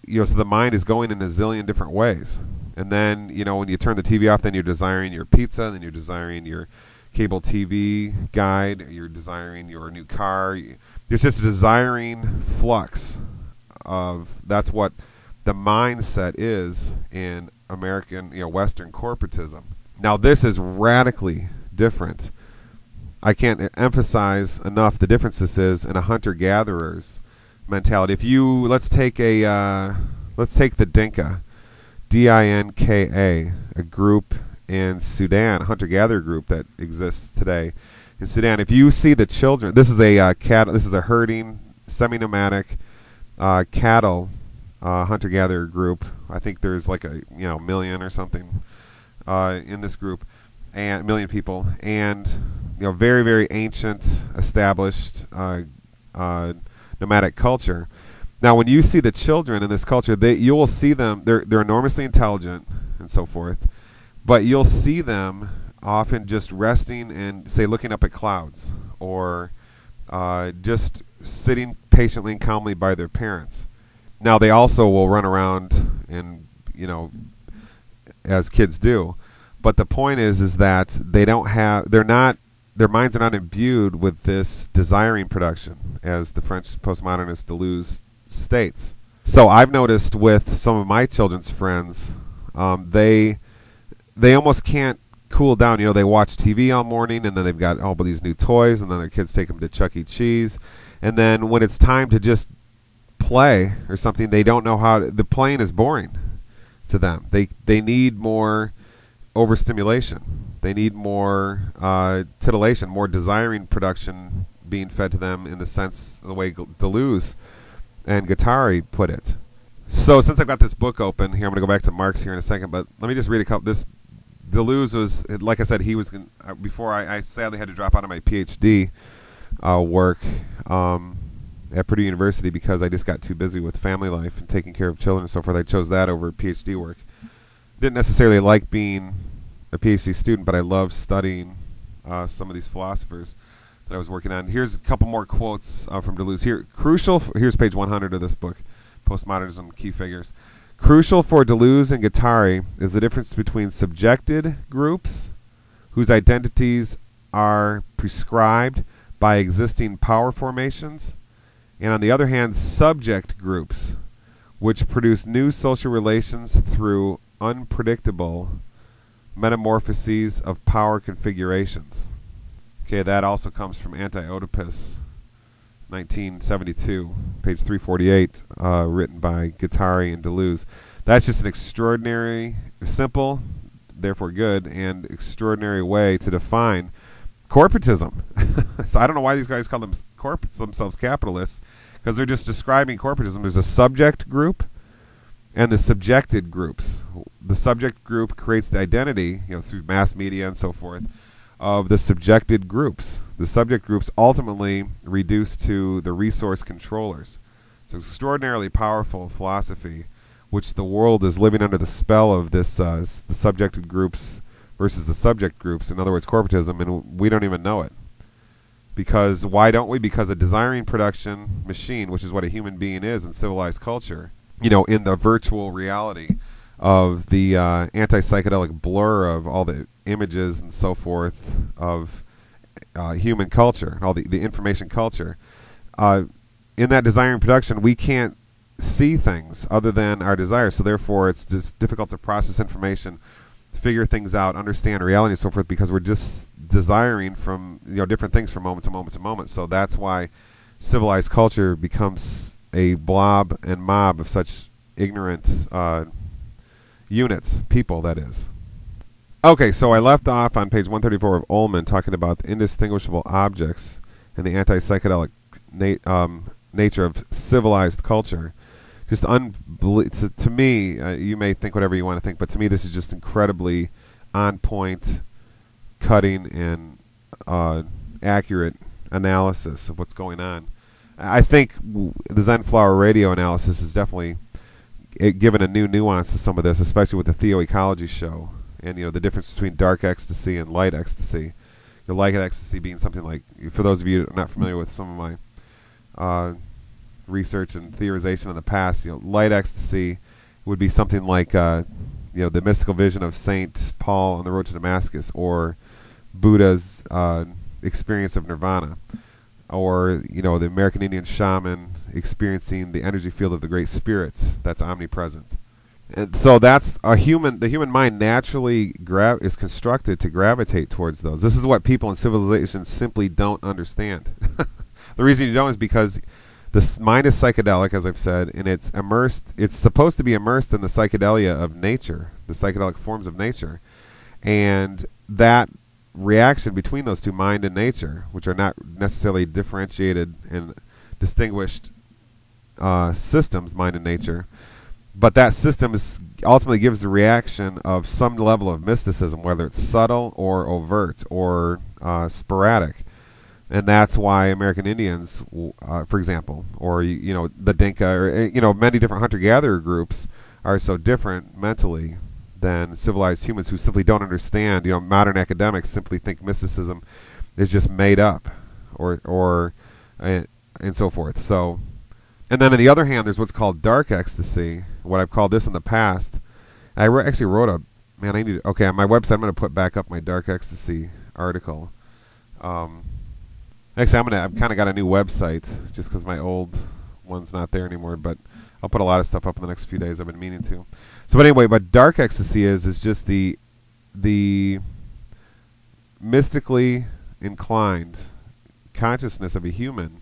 so the mind is going in a zillion different ways. And then, when you turn the TV off, then you're desiring your pizza, then you're desiring your cable TV guide, you're desiring your new car. It's just a desiring flux that's what the mindset is in American, Western corporatism. Now, this is radically different. I can't emphasize enough the difference this is in a hunter-gatherer's mentality. Let's take the Dinka, D-I-N-K-A, a group in Sudan, a hunter-gatherer group that exists today in Sudan. If you see the children, this is a herding, semi-nomadic cattle hunter-gatherer group. I think there's like a million or something in this group, and million people, and very, very ancient, established nomadic culture. Now, when you see the children in this culture, you will see them. They're enormously intelligent and so forth, but you'll see them often just resting and, say, looking up at clouds, or just sitting patiently and calmly by their parents. Now, they also will run around and as kids do, but the point is that their minds are not imbued with this desiring production, as the French postmodernist Deleuze states. So I've noticed with some of my children's friends, they almost can't cool down. You know, they watch TV all morning, and then they've got all these new toys, and then their kids take them to Chuck E. Cheese. And then when it's time to just play or something, they don't know how the playing is boring to them. They need more overstimulation. They need more titillation, more desiring production being fed to them in the sense, the way Deleuze and Guattari put it. So since I've got this book open here, I'm going to go back to Marx here in a second, but let me just read a couple. This Deleuze was, like I said, he was, before I sadly had to drop out of my PhD work at Purdue University because I just got too busy with family life and taking care of children and so forth. I chose that over PhD work. Didn't necessarily like being a PhD student, but I loved studying some of these philosophers that I was working on. Here's a couple more quotes from Deleuze. Here's page 100 of this book, Postmodernism, Key Figures. Crucial for Deleuze and Guattari is the difference between subjected groups, whose identities are prescribed by existing power formations, and on the other hand, subject groups, which produce new social relations through unpredictable metamorphoses of power configurations. Okay, that also comes from Anti-Oedipus, 1972, page 348, written by Guattari and Deleuze. That's just an extraordinary, simple, therefore good, and extraordinary way to define corporatism. So I don't know why these guys call themselves capitalists, because they're just describing corporatism. There's a subject group and the subjected groups. The subject group creates the identity, through mass media and so forth, of the subjected groups. The subject groups ultimately reduce to the resource controllers. It's an extraordinarily powerful philosophy, which the world is living under the spell of this, the subjected groups versus the subject groups, in other words, corporatism, and we don't even know it. Because, why don't we? Because a desiring production machine, which is what a human being is in civilized culture, in the virtual reality of the anti-psychedelic blur of all the images and so forth of human culture, all the information culture, in that desiring production, we can't see things other than our desires, so therefore it's just difficult to process information, figure things out, understand reality and so forth, because we're just desiring from different things from moment to moment to moment. So that's why civilized culture becomes a blob and mob of such ignorant units, people, that is. Okay, so I left off on page 134 of Ullman talking about the indistinguishable objects and the anti-psychedelic nature of civilized culture. Just to me, you may think whatever you want to think, but to me this is just incredibly on point, cutting, and accurate analysis of what's going on. I think the Zen Flower Radio analysis is definitely given a new nuance to some of this, especially with the theoecology show, and the difference between dark ecstasy and light ecstasy. The light ecstasy being something like, for those of you who are not familiar with some of my research and theorization in the past, light ecstasy would be something like the mystical vision of Saint Paul on the road to Damascus, or Buddha's experience of nirvana, or the American Indian shaman experiencing the energy field of the Great Spirit that's omnipresent. And so that's the human mind naturally is constructed to gravitate towards those. This is what people in civilization simply don't understand. The reason you don't is because the mind is psychedelic, as I've said, and it's supposed to be immersed in the psychedelia of nature, the psychedelic forms of nature. And that reaction between those two, mind and nature, which are not necessarily differentiated and distinguished systems, mind and nature, but that system ultimately gives the reaction of some level of mysticism, whether it's subtle or overt or sporadic. And that's why American Indians, for example, or the Dinka, or many different hunter-gatherer groups are so different mentally than civilized humans who simply don't understand. Modern academics simply think mysticism is just made up, or and so forth. So, and then on the other hand, there's what's called dark ecstasy. What I've called this in the past. I actually wrote on my website. I'm going to put back up my dark ecstasy article. Actually, I've kind of got a new website just because my old one's not there anymore. But I'll put a lot of stuff up in the next few days. I've been meaning to. So, but anyway, what dark ecstasy is just the mystically inclined consciousness of a human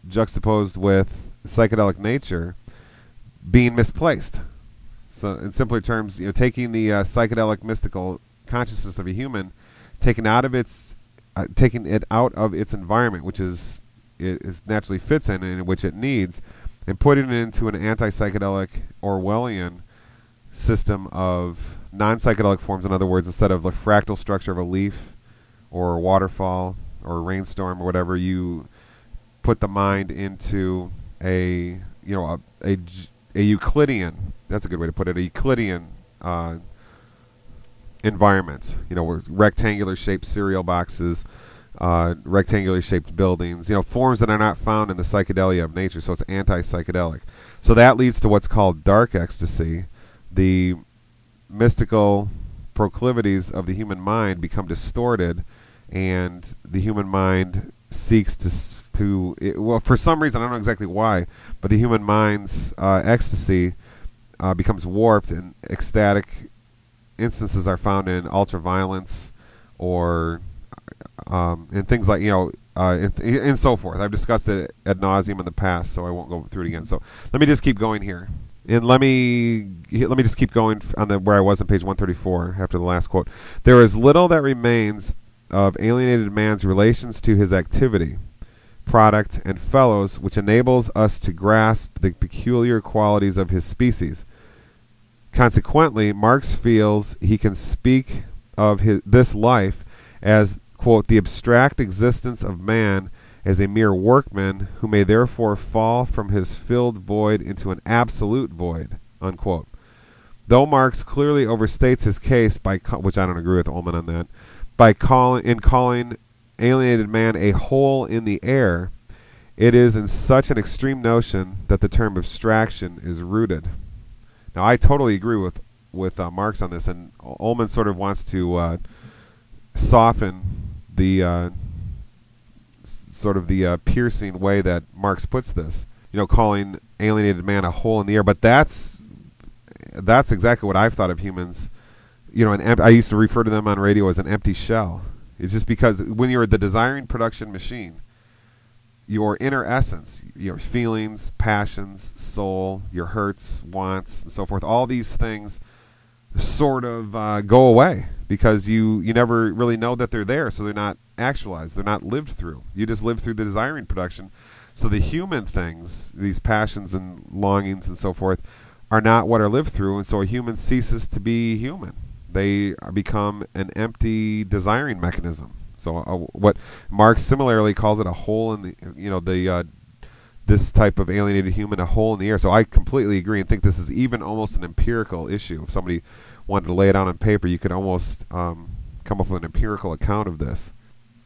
juxtaposed with psychedelic nature being misplaced. So in simpler terms, taking the psychedelic mystical consciousness of a human, taking it out of its environment, which is naturally fits in and in which it needs, and putting it into an anti-psychedelic Orwellian system of non-psychedelic forms. In other words, instead of the fractal structure of a leaf or a waterfall or a rainstorm or whatever, you put the mind into a Euclidean, that's a good way to put it, a Euclidean environment, where rectangular shaped cereal boxes, rectangular shaped buildings, forms that are not found in the psychedelia of nature, so it's anti-psychedelic. So that leads to what's called dark ecstasy. The mystical proclivities of the human mind become distorted, and the human mind seeks well, for some reason, I don't know exactly why, but the human mind's ecstasy becomes warped, and ecstatic instances are found in ultraviolence or and things like, and so forth. I've discussed it ad nauseum in the past, so I won't go through it again. So let me just keep going here. And let me just keep going on where I was on page 134 after the last quote. There is little that remains of alienated man's relations to his activity, product, and fellows, which enables us to grasp the peculiar qualities of his species. Consequently, Marx feels he can speak of this life as, quote, the abstract existence of man as a mere workman who may therefore fall from his filled void into an absolute void, unquote. Though Marx clearly overstates his case by, which I don't agree with Ullman on that, by calling alienated man a hole in the air, it is in such an extreme notion that the term abstraction is rooted. Now, I totally agree with Marx on this, and Ullman sort of wants to soften the sort of the piercing way that Marx puts this, calling alienated man a hole in the air. But that's exactly what I've thought of humans. I used to refer to them on radio as an empty shell. It's just because when you're the desiring production machine, your inner essence, your feelings, passions, soul, your hurts, wants, and so forth, all these things sort of go away because you never really know that they're there, so they're not actualized, they're not lived through. You just live through the desiring production. So the human things, these passions and longings and so forth, are not what are lived through, and so a human ceases to be human. They become an empty desiring mechanism. So what Marx similarly calls it a hole in the, this type of alienated human, a hole in the air. So I completely agree and think this is even almost an empirical issue. If somebody wanted to lay it out on paper, you could almost come up with an empirical account of this.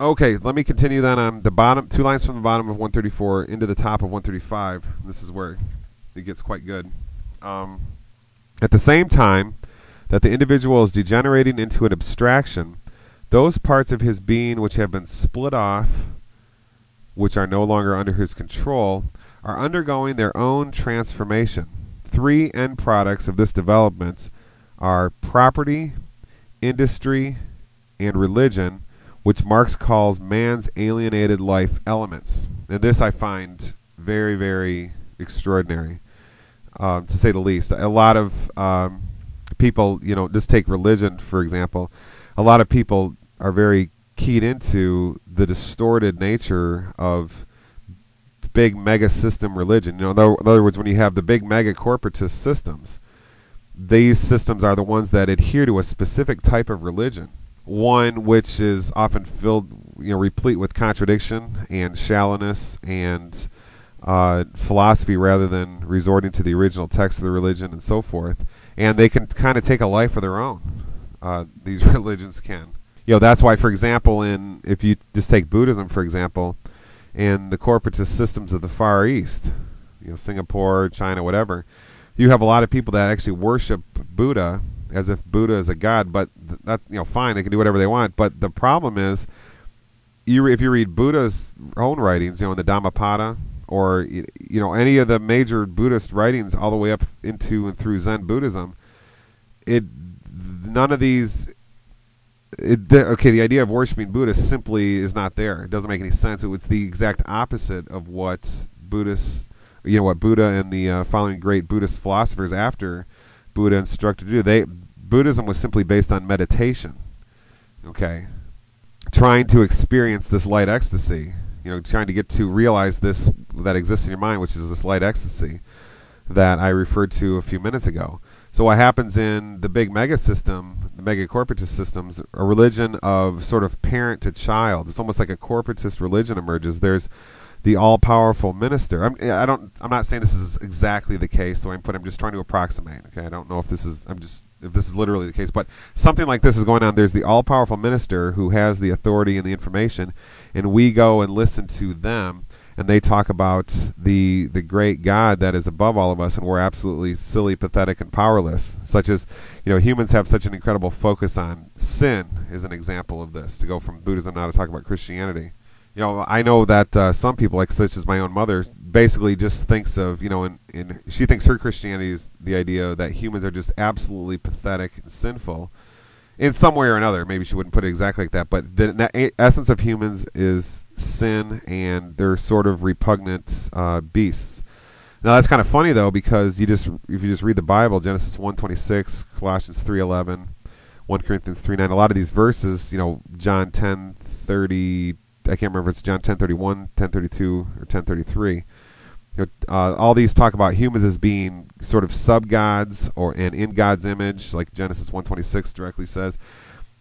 Okay, let me continue then on the bottom, 2 lines from the bottom of 134 into the top of 135. This is where it gets quite good. At the same time that the individual is degenerating into an abstraction, those parts of his being which have been split off, which are no longer under his control, are undergoing their own transformation. 3 end products of this development are property, industry, and religion, which Marx calls man's alienated life elements. And this I find very, very extraordinary, to say the least. A lot of people, just take religion, for example. A lot of people are very keyed into the distorted nature of big mega system religion. In other words, when you have the big mega corporatist systems, these systems are the ones that adhere to a specific type of religion, one which is often filled, replete with contradiction and shallowness and philosophy rather than resorting to the original text of the religion and so forth. And they can kind of take a life of their own. These religions can. That's why, for example, if you just take Buddhism, for example, in the corporatist systems of the Far East, Singapore, China, whatever, you have a lot of people that actually worship Buddha as if Buddha is a god, but that, fine, they can do whatever they want. But the problem is, if you read Buddha's own writings, in the Dhammapada, or any of the major Buddhist writings all the way up into and through Zen Buddhism, none of these the idea of worshiping Buddha simply is not there. It doesn't make any sense. It's the exact opposite of what Buddhists, what Buddha and the following great Buddhist philosophers after Buddha instructed to do. Buddhism was simply based on meditation. Okay, trying to experience this light ecstasy. Trying to get to realize this that exists in your mind, which is this light ecstasy that I referred to a few minutes ago. So what happens in the big mega system, the mega corporatist systems, a religion of sort of parent to child. It's almost like a corporatist religion emerges. There's the all-powerful minister. I'm not saying this is exactly the case, so I'm just trying to approximate. Okay, I don't know if this is literally the case, but something like this is going on. There's the all-powerful minister who has the authority and the information, and we go and listen to them, and they talk about the great God that is above all of us, and we're absolutely silly, pathetic, and powerless. Such as, humans have such an incredible focus on sin is an example of this, to go from Buddhism now to talk about Christianity. I know that some people, like such as my own mother, basically just thinks of, she thinks her Christianity is the idea that humans are just absolutely pathetic and sinful in some way or another. Maybe she wouldn't put it exactly like that, but the essence of humans is sin, and they're sort of repugnant beasts. Now that's kind of funny though, because if you just read the Bible, Genesis 1:26, Colossians 3:11, 1 Corinthians 3:9, a lot of these verses, John 10:30. I can't remember if it's John 10:31, 10:32, or 10:33. All these talk about humans as being sort of sub-gods and in God's image, like Genesis 1:26 directly says.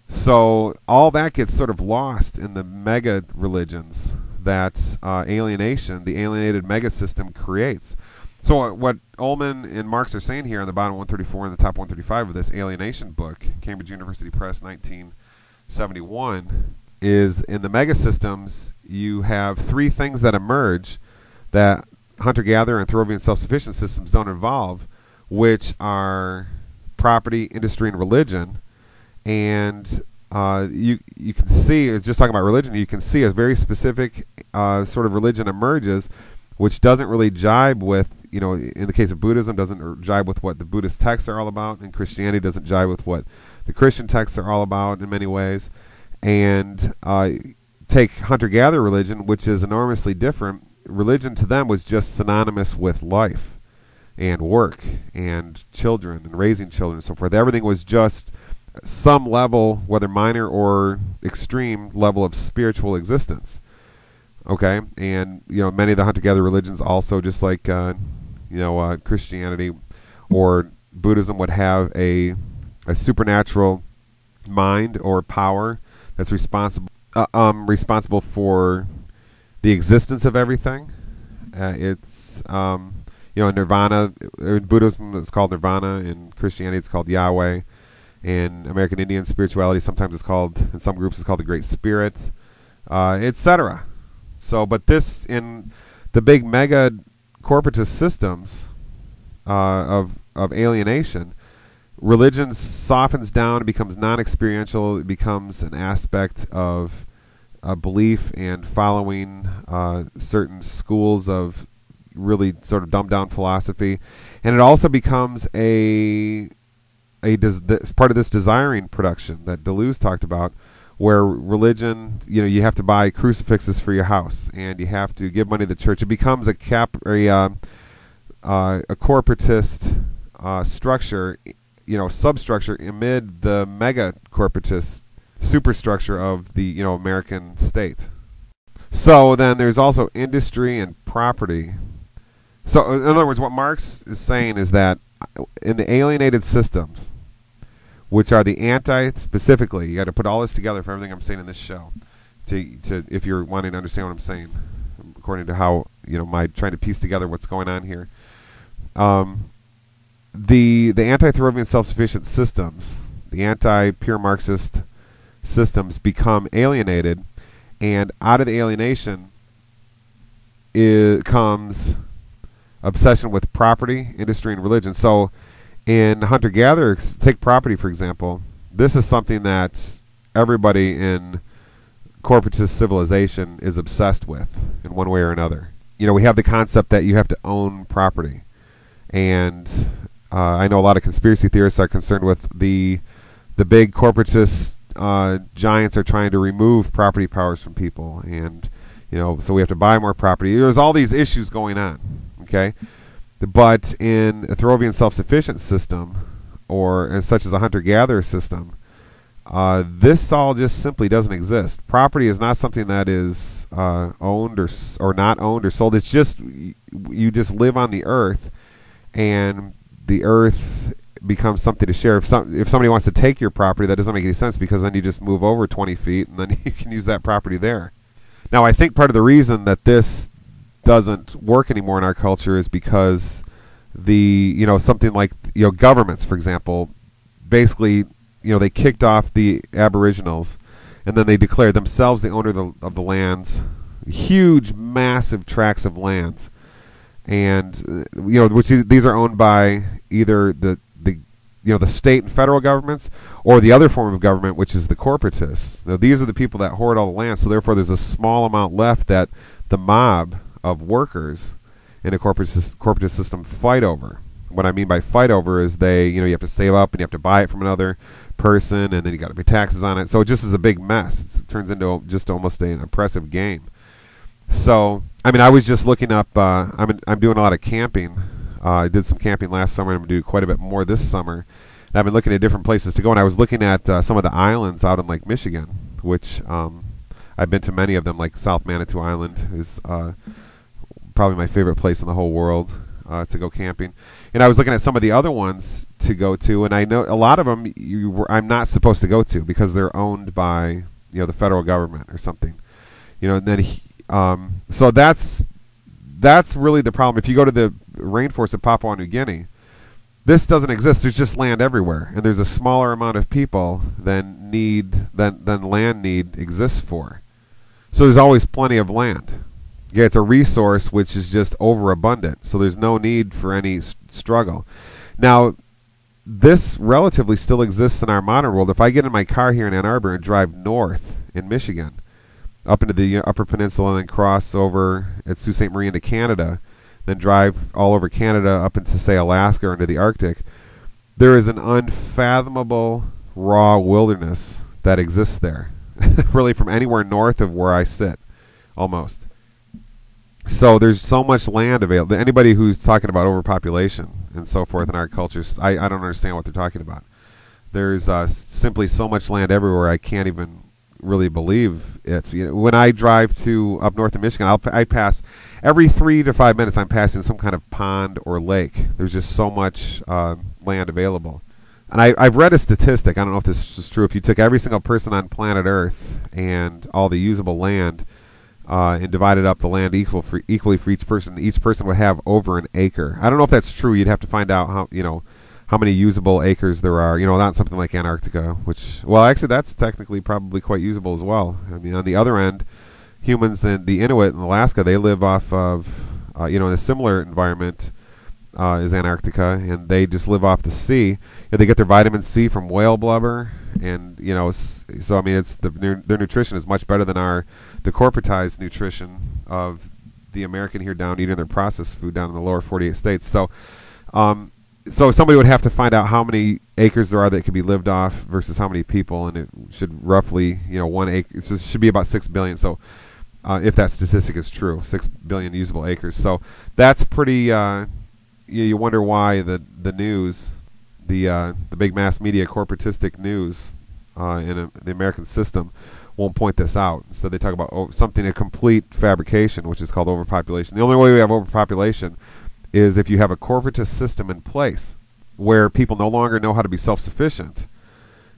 So all that gets sort of lost in the mega religions that alienation, the alienated mega system, creates. So what Ullman and Marx are saying here on the bottom 134 and the top 135 of this Alienation book, Cambridge University Press, 1971, is in the megasystems you have three things that emerge that hunter-gatherer and Thoreauvian self-sufficient systems don't involve, which are property, industry, and religion. And you can see, it's just talking about religion, you can see a very specific sort of religion emerges, which doesn't really jibe with, in the case of Buddhism, doesn't jibe with what the Buddhist texts are all about, and Christianity doesn't jibe with what the Christian texts are all about in many ways. And take hunter-gatherer religion, which is enormously different. Religion to them was just synonymous with life and work and children and raising children and so forth. Everything was just some level, whether minor or extreme level, of spiritual existence. Okay, and many of the hunter-gatherer religions also, just like Christianity or Buddhism, would have a supernatural mind or power that's responsible for the existence of everything. It's Nirvana. In Buddhism it's called Nirvana. In Christianity it's called Yahweh. In American Indian spirituality sometimes it's called, in some groups it's called the Great Spirit, etc. So, but this, in the big mega corporatist systems of alienation, religion softens down, it becomes non-experiential, it becomes an aspect of belief and following certain schools of really sort of dumbed-down philosophy, and it also becomes part of this desiring production that Deleuze talked about, where religion, you have to buy crucifixes for your house, and you have to give money to the church. It becomes a corporatist structure, substructure amid the mega corporatist superstructure of the American state. So then there's also industry and property. So in other words, what Marx is saying is that in the alienated systems, which are the specifically, you got to put all this together for everything I'm saying in this show, to if you're wanting to understand what I'm saying, according to how my trying to piece together what's going on here. The anti-Thoreauvian self-sufficient systems, the anti-pure Marxist systems, become alienated, and out of the alienation comes obsession with property, industry, and religion. So in hunter-gatherer, take property for example, this is something that everybody in corporatist civilization is obsessed with in one way or another. We have the concept that you have to own property, and I know a lot of conspiracy theorists are concerned with the big corporatist giants are trying to remove property powers from people, and so we have to buy more property. There's all these issues going on. Okay, but in a Thoreauvian self-sufficient system, or as such as a hunter-gatherer system, this all just simply doesn't exist. Property is not something that is owned or not owned or sold. It's just you just live on the earth, and the earth becomes something to share. If somebody wants to take your property, that doesn't make any sense, because then you just move over 20 feet and then you can use that property there. Now, I think part of the reason that this doesn't work anymore in our culture is because something like governments, for example, basically they kicked off the Aboriginals, and then they declared themselves the owner of the lands, huge, massive tracts of lands, and which these are owned by either the state and federal governments, or the other form of government, which is the corporatists. Now, these are the people that hoard all the land, so therefore there's a small amount left that the mob of workers in a corporatist system fight over. What I mean by fight over is you have to save up and you have to buy it from another person, and then you got to pay taxes on it. So it just is a big mess. It turns into just almost an oppressive game. So, I was just looking up. I'm doing a lot of camping. I did some camping last summer, and I'm going to do quite a bit more this summer. And I've been looking at different places to go, and I was looking at some of the islands out in Lake Michigan, which I've been to many of them, like South Manitou Island is probably my favorite place in the whole world to go camping. And I was looking at some of the other ones to go to, and I know a lot of them I'm not supposed to go to because they're owned by the federal government or something. And then so that's really the problem. If you go to the rainforest of Papua New Guinea, this doesn't exist. There's just land everywhere, and there's a smaller amount of people than land need exists for. So there's always plenty of land. Yeah, it's a resource which is just overabundant, so there's no need for any struggle. Now, this relatively still exists in our modern world. If I get in my car here in Ann Arbor and drive north in Michigan, up into the Upper Peninsula, and then cross over at Sault Ste. Marie into Canada, then drive all over Canada up into, say, Alaska or into the Arctic, there is an unfathomable raw wilderness that exists there, really from anywhere north of where I sit, almost. So there's so much land available. Anybody who's talking about overpopulation and so forth in our cultures, I don't understand what they're talking about. There's simply so much land everywhere, I can't even really believe it. When I drive to up north of Michigan, I pass every 3 to 5 minutes. I'm passing some kind of pond or lake. There's just so much land available. And I've read a statistic. I don't know if this is true. If you took every single person on planet Earth and all the usable land and divided up the land equally for each person would have over an acre. I don't know if that's true. You'd have to find out how many usable acres there are. Not something like Antarctica, which, well, actually that's technically probably quite usable as well. On the other end, humans and the Inuit in Alaska, they live off of, in a similar environment as Antarctica, and they just live off the sea. They get their vitamin C from whale blubber, and, so, it's their nutrition is much better than the corporatized nutrition of the American here down eating their processed food down in the lower 48 states. So, so somebody would have to find out how many acres there are that could be lived off versus how many people, and it should roughly, 1 acre, it should be about 6 billion. So, if that statistic is true, 6 billion usable acres. So that's pretty. You wonder why the news, the big mass media corporatistic news in the American system won't point this out. Instead, they talk about a complete fabrication, which is called overpopulation. The only way we have overpopulation is if you have a corporatist system in place where people no longer know how to be self-sufficient,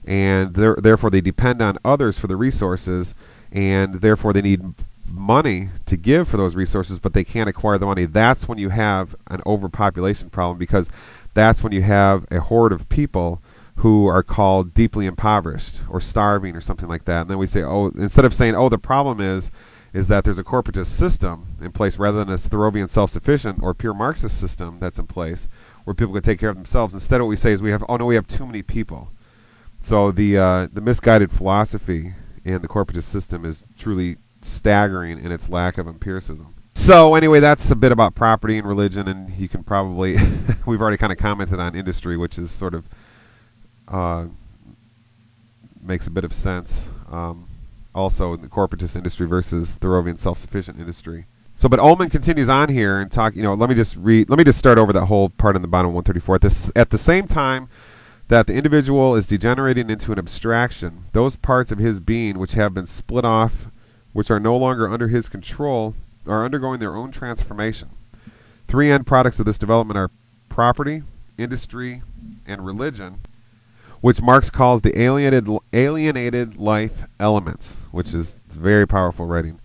and therefore they depend on others for the resources, and therefore they need money to give for those resources, but they can't acquire the money. That's when you have an overpopulation problem, because that's when you have a horde of people who are called deeply impoverished or starving or something like that. And then we say, instead of saying, the problem is that there's a corporatist system in place rather than a Thoreauvian self-sufficient or pure Marxist system that's in place where people can take care of themselves. Instead, what we say is we have too many people. So the misguided philosophy in the corporatist system is truly staggering in its lack of empiricism. So anyway, that's a bit about property and religion, and you can probably we've already kind of commented on industry, which is sort of makes a bit of sense. Also, in the corporatist industry versus Thoreauvian self-sufficient industry. So, but Ullman continues on here and talk. Let me just start over that whole part in the bottom of 134. At the same time that the individual is degenerating into an abstraction, those parts of his being which have been split off, which are no longer under his control, are undergoing their own transformation. Three end products of this development are property, industry, and religion, which Marx calls the alienated life elements, which is very powerful writing.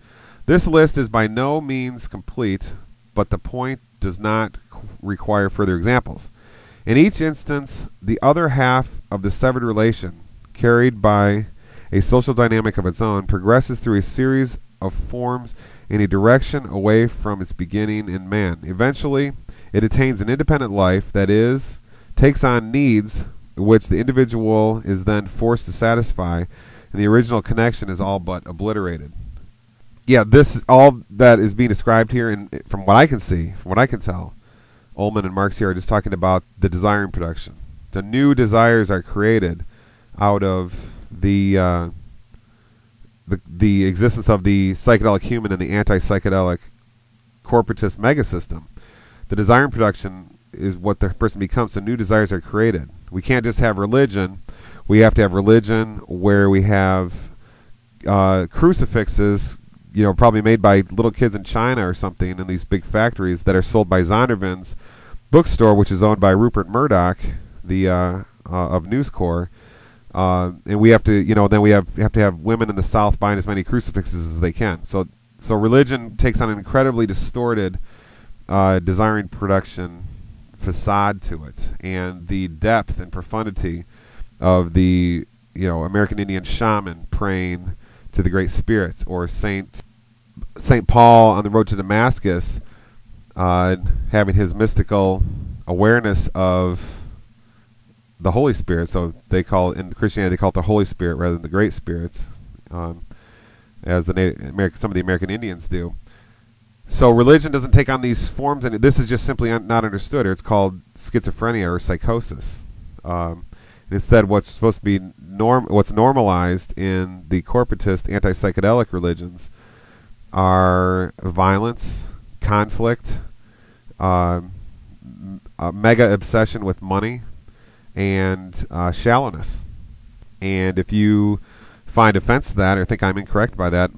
This list is by no means complete, but the point does not require further examples. In each instance, the other half of the severed relation, carried by a social dynamic of its own, progresses through a series of forms in a direction away from its beginning in man. Eventually, it attains an independent life, that is, takes on needs which the individual is then forced to satisfy, and the original connection is all but obliterated. Yeah, this all that is being described here, and from what I can see, from what I can tell, Ullman and Marx here are just talking about the desiring production. The new desires are created out of the existence of the psychedelic human and the anti-psychedelic corporatist megasystem. The desiring production is what the person becomes, so new desires are created. We can't just have religion. We have to have religion where we have crucifixes, probably made by little kids in China or something in these big factories that are sold by Zondervan's bookstore, which is owned by Rupert Murdoch, the of News Corps. And we have to, then we have to have women in the South buying as many crucifixes as they can. So religion takes on an incredibly distorted desiring production facade to it, and the depth and profundity of the American Indian shaman praying to the Great Spirits, or Saint Paul on the road to Damascus, having his mystical awareness of the Holy Spirit. So in Christianity they call it the Holy Spirit rather than the Great Spirits, as some of the American Indians do. So religion doesn't take on these forms, and this is just simply not understood. Or it's called schizophrenia or psychosis. Instead, what's supposed to be what's normalized in the corporatist anti-psychedelic religions are violence, conflict, a mega obsession with money, and shallowness. And if you find offense to that or think I'm incorrect by that,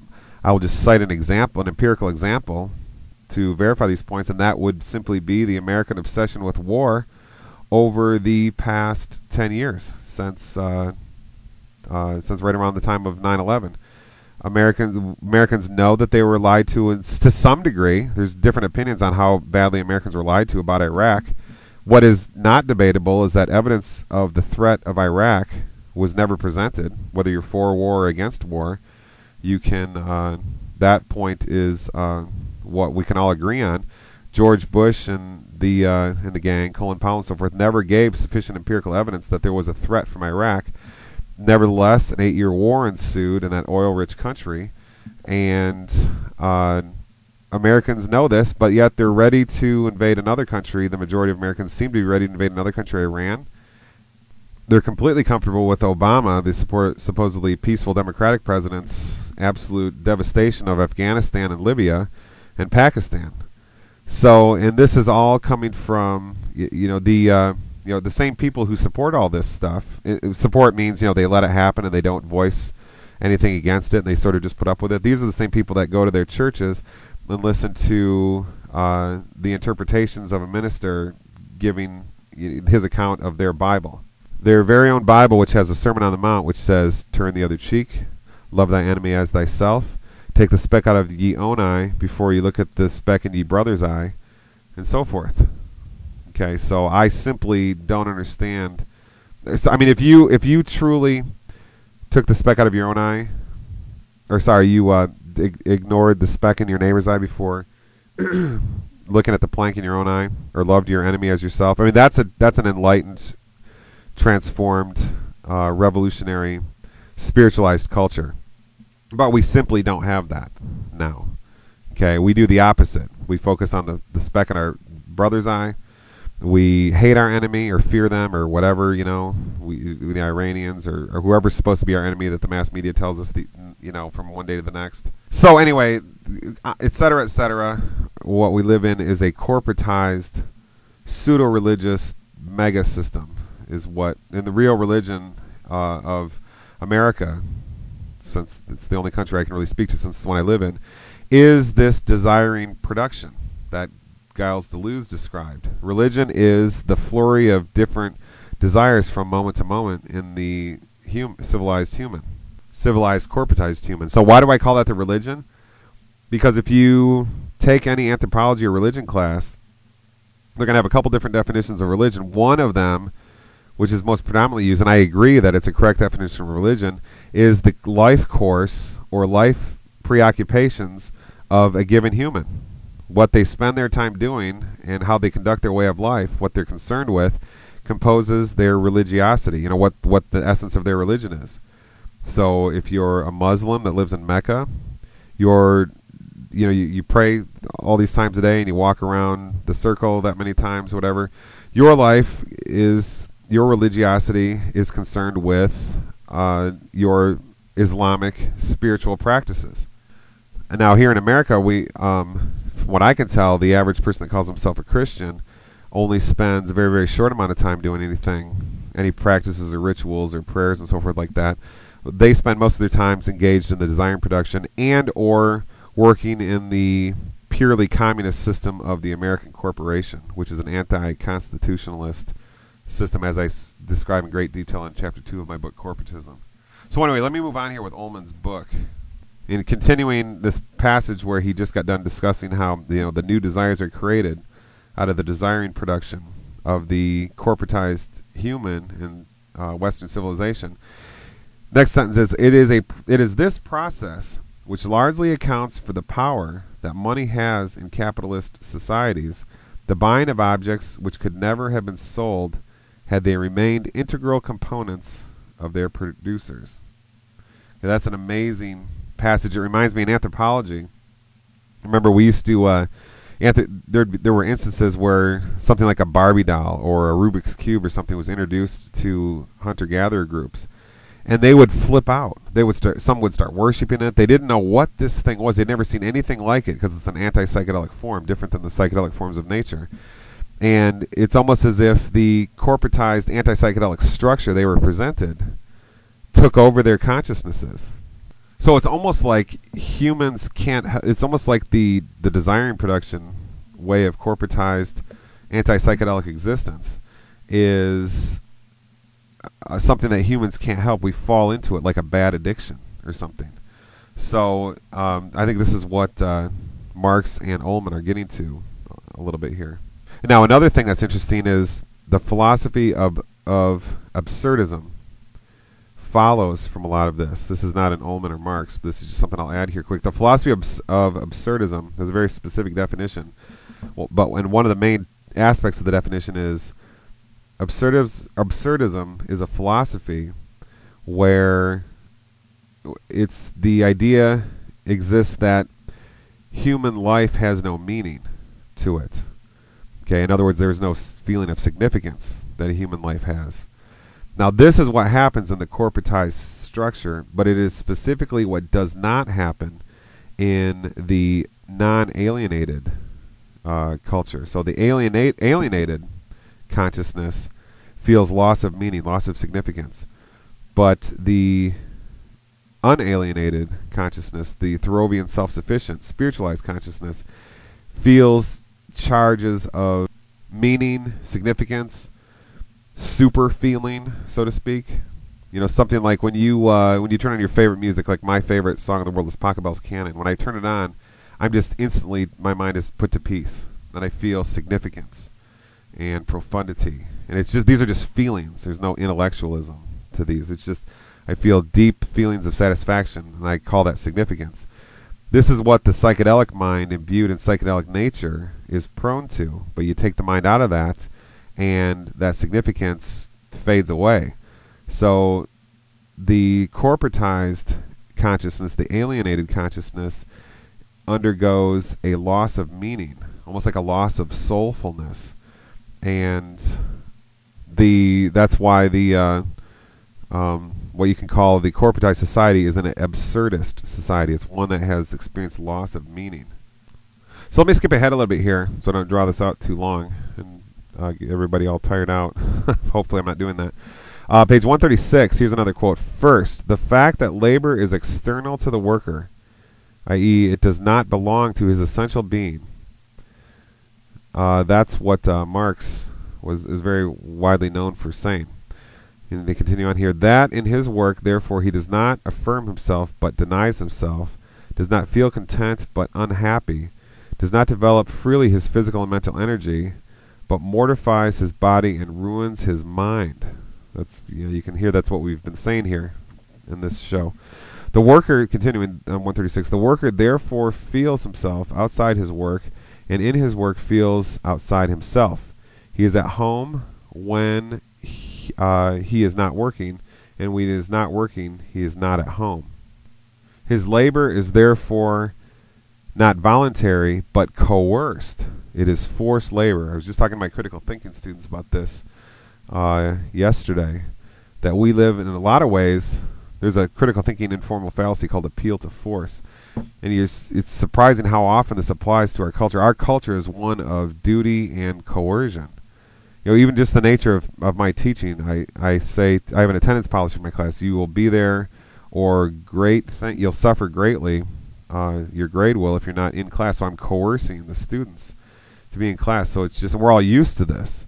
I will just cite an empirical example to verify these points, and that would simply be the American obsession with war over the past 10 years, since right around the time of 9/11. Americans know that they were lied to some degree. There's different opinions on how badly Americans were lied to about Iraq. What is not debatable is that evidence of the threat of Iraq was never presented, whether you're for war or against war. You can, that point is what we can all agree on. George Bush and the gang, Colin Powell and so forth, never gave sufficient empirical evidence that there was a threat from Iraq. Nevertheless, an 8-year war ensued in that oil-rich country, and Americans know this, but yet they're ready to invade another country. The majority of Americans seem to be ready to invade another country, Iran. They're completely comfortable with Obama, the supposedly peaceful democratic president's absolute devastation of Afghanistan and Libya and Pakistan. So, and this is all coming from the same people who support all this stuff. Support means they let it happen and they don't voice anything against it, and they sort of just put up with it. These are the same people that go to their churches and listen to the interpretations of a minister giving his account of their Bible. Their very own Bible, which has a Sermon on the Mount, which says, "Turn the other cheek, love thy enemy as thyself, take the speck out of ye own eye before you look at the speck in ye brother's eye," and so forth. Okay, so I simply don't understand. So, I mean, if you truly took the speck out of your own eye, or sorry, you ignored the speck in your neighbor's eye before looking at the plank in your own eye, or loved your enemy as yourself. I mean, that's an enlightened, transformed, revolutionary, spiritualized culture. But we simply don't have that now. Okay, we do the opposite. We focus on the speck in our brother's eye, We hate our enemy or fear them or whatever, the Iranians or whoever's supposed to be our enemy that the mass media tells us, from one day to the next. So anyway, et cetera, et cetera. What we live in is a corporatized, pseudo-religious mega system is what, in the real religion of America, since it's the only country I can really speak to since it's the one I live in, is this desiring production that Giles Deleuze described. Religion is the flurry of different desires from moment to moment in the civilized corporatized human. So why do I call that the religion? Because if you take any anthropology or religion class, they're going to have a couple different definitions of religion. One of them, which is most predominantly used, and I agree that it's a correct definition of religion, is the life course or life preoccupations of a given human. What they spend their time doing and how they conduct their way of life, what they're concerned with, composes their religiosity, what the essence of their religion is. So if you're a Muslim that lives in Mecca, you pray all these times a day and you walk around the circle that many times, whatever. Your life is, your religiosity is concerned with your Islamic spiritual practices. And now here in America, from what I can tell, the average person that calls himself a Christian only spends a very, very short amount of time doing any practices or rituals or prayers and so forth like that. They spend most of their time engaged in the design production and or working in the purely communist system of the American corporation, which is an anti-constitutionalist system, as I describe in great detail in Chapter 2 of my book, Corporatism. So anyway, let me move on here with Ullman's book. In continuing this passage where he just got done discussing how the new desires are created out of the desiring production of the corporatized human in Western civilization. Next sentence is, it is this process which largely accounts for the power that money has in capitalist societies, the buying of objects which could never have been sold had they remained integral components of their producers. Now, that's an amazing passage. It reminds me in anthropology. Remember, we used to there were instances where something like a Barbie doll or a Rubik's Cube or something was introduced to hunter-gatherer groups, and they would flip out. Some would start worshiping it. They didn't know what this thing was. They'd never seen anything like it because it's an anti-psychedelic form, different than the psychedelic forms of nature. And it's almost as if the corporatized anti-psychedelic structure they were presented took over their consciousnesses. So it's almost like humans can't. It's almost like the desiring production way of corporatized anti-psychedelic existence is something that humans can't help. We fall into it like a bad addiction or something. So I think this is what Marx and Ullman are getting to a little bit here. Now, another thing that's interesting is the philosophy of absurdism follows from a lot of this. This is not an Ullman or Marx, but this is just something I'll add here quick. The philosophy of absurdism has a very specific definition, and one of the main aspects of the definition is absurdism is a philosophy where it's the idea exists that human life has no meaning to it. Okay, in other words, there's no feeling of significance that a human life has. Now, this is what happens in the corporatized structure, but it is specifically what does not happen in the non-alienated culture. So the alienated consciousness feels loss of meaning, loss of significance. But the unalienated consciousness, the Thoreauvian self-sufficient, spiritualized consciousness, feels charges of meaning, significance, super feeling, so to speak. Something like when you turn on your favorite music, like my favorite song in the world is Pachelbel's Canon. When I turn it on, I'm just instantly, my mind is put to peace, and I feel significance and profundity. And it's just, these are just feelings. There's no intellectualism to these. It's just, I feel deep feelings of satisfaction, and I call that significance. This is what the psychedelic mind imbued in psychedelic nature is prone to, but you take the mind out of that, and that significance fades away. So the corporatized consciousness, the alienated consciousness, undergoes a loss of meaning, almost like a loss of soulfulness. and that's why the what you can call the corporatized society is an absurdist society. It's one that has experienced loss of meaning. So let me skip ahead a little bit here so I don't draw this out too long and get everybody all tired out. Hopefully I'm not doing that. Page 136, here's another quote. First, the fact that labor is external to the worker, i.e. it does not belong to his essential being. That's what Marx is very widely known for saying. And they continue on here. That in his work, therefore, he does not affirm himself but denies himself, does not feel content but unhappy, does not develop freely his physical and mental energy, but mortifies his body and ruins his mind. That's, you can hear that's what we've been saying here in this show. The worker, continuing on 136, the worker therefore feels himself outside his work, and in his work feels outside himself. He is at home when he is not working, and when he is not working, he is not at home. His labor is therefore not voluntary, but coerced. It is forced labor. I was just talking to my critical thinking students about this yesterday, that we live in a lot of ways. There's a critical thinking informal fallacy called appeal to force. And it's surprising how often this applies to our culture. Our culture is one of duty and coercion. Even just the nature of my teaching, I say, I have an attendance policy for my class. You will be there, or you'll suffer greatly. Your grade will if you're not in class. So I'm coercing the students to be in class. So it's just, we're all used to this.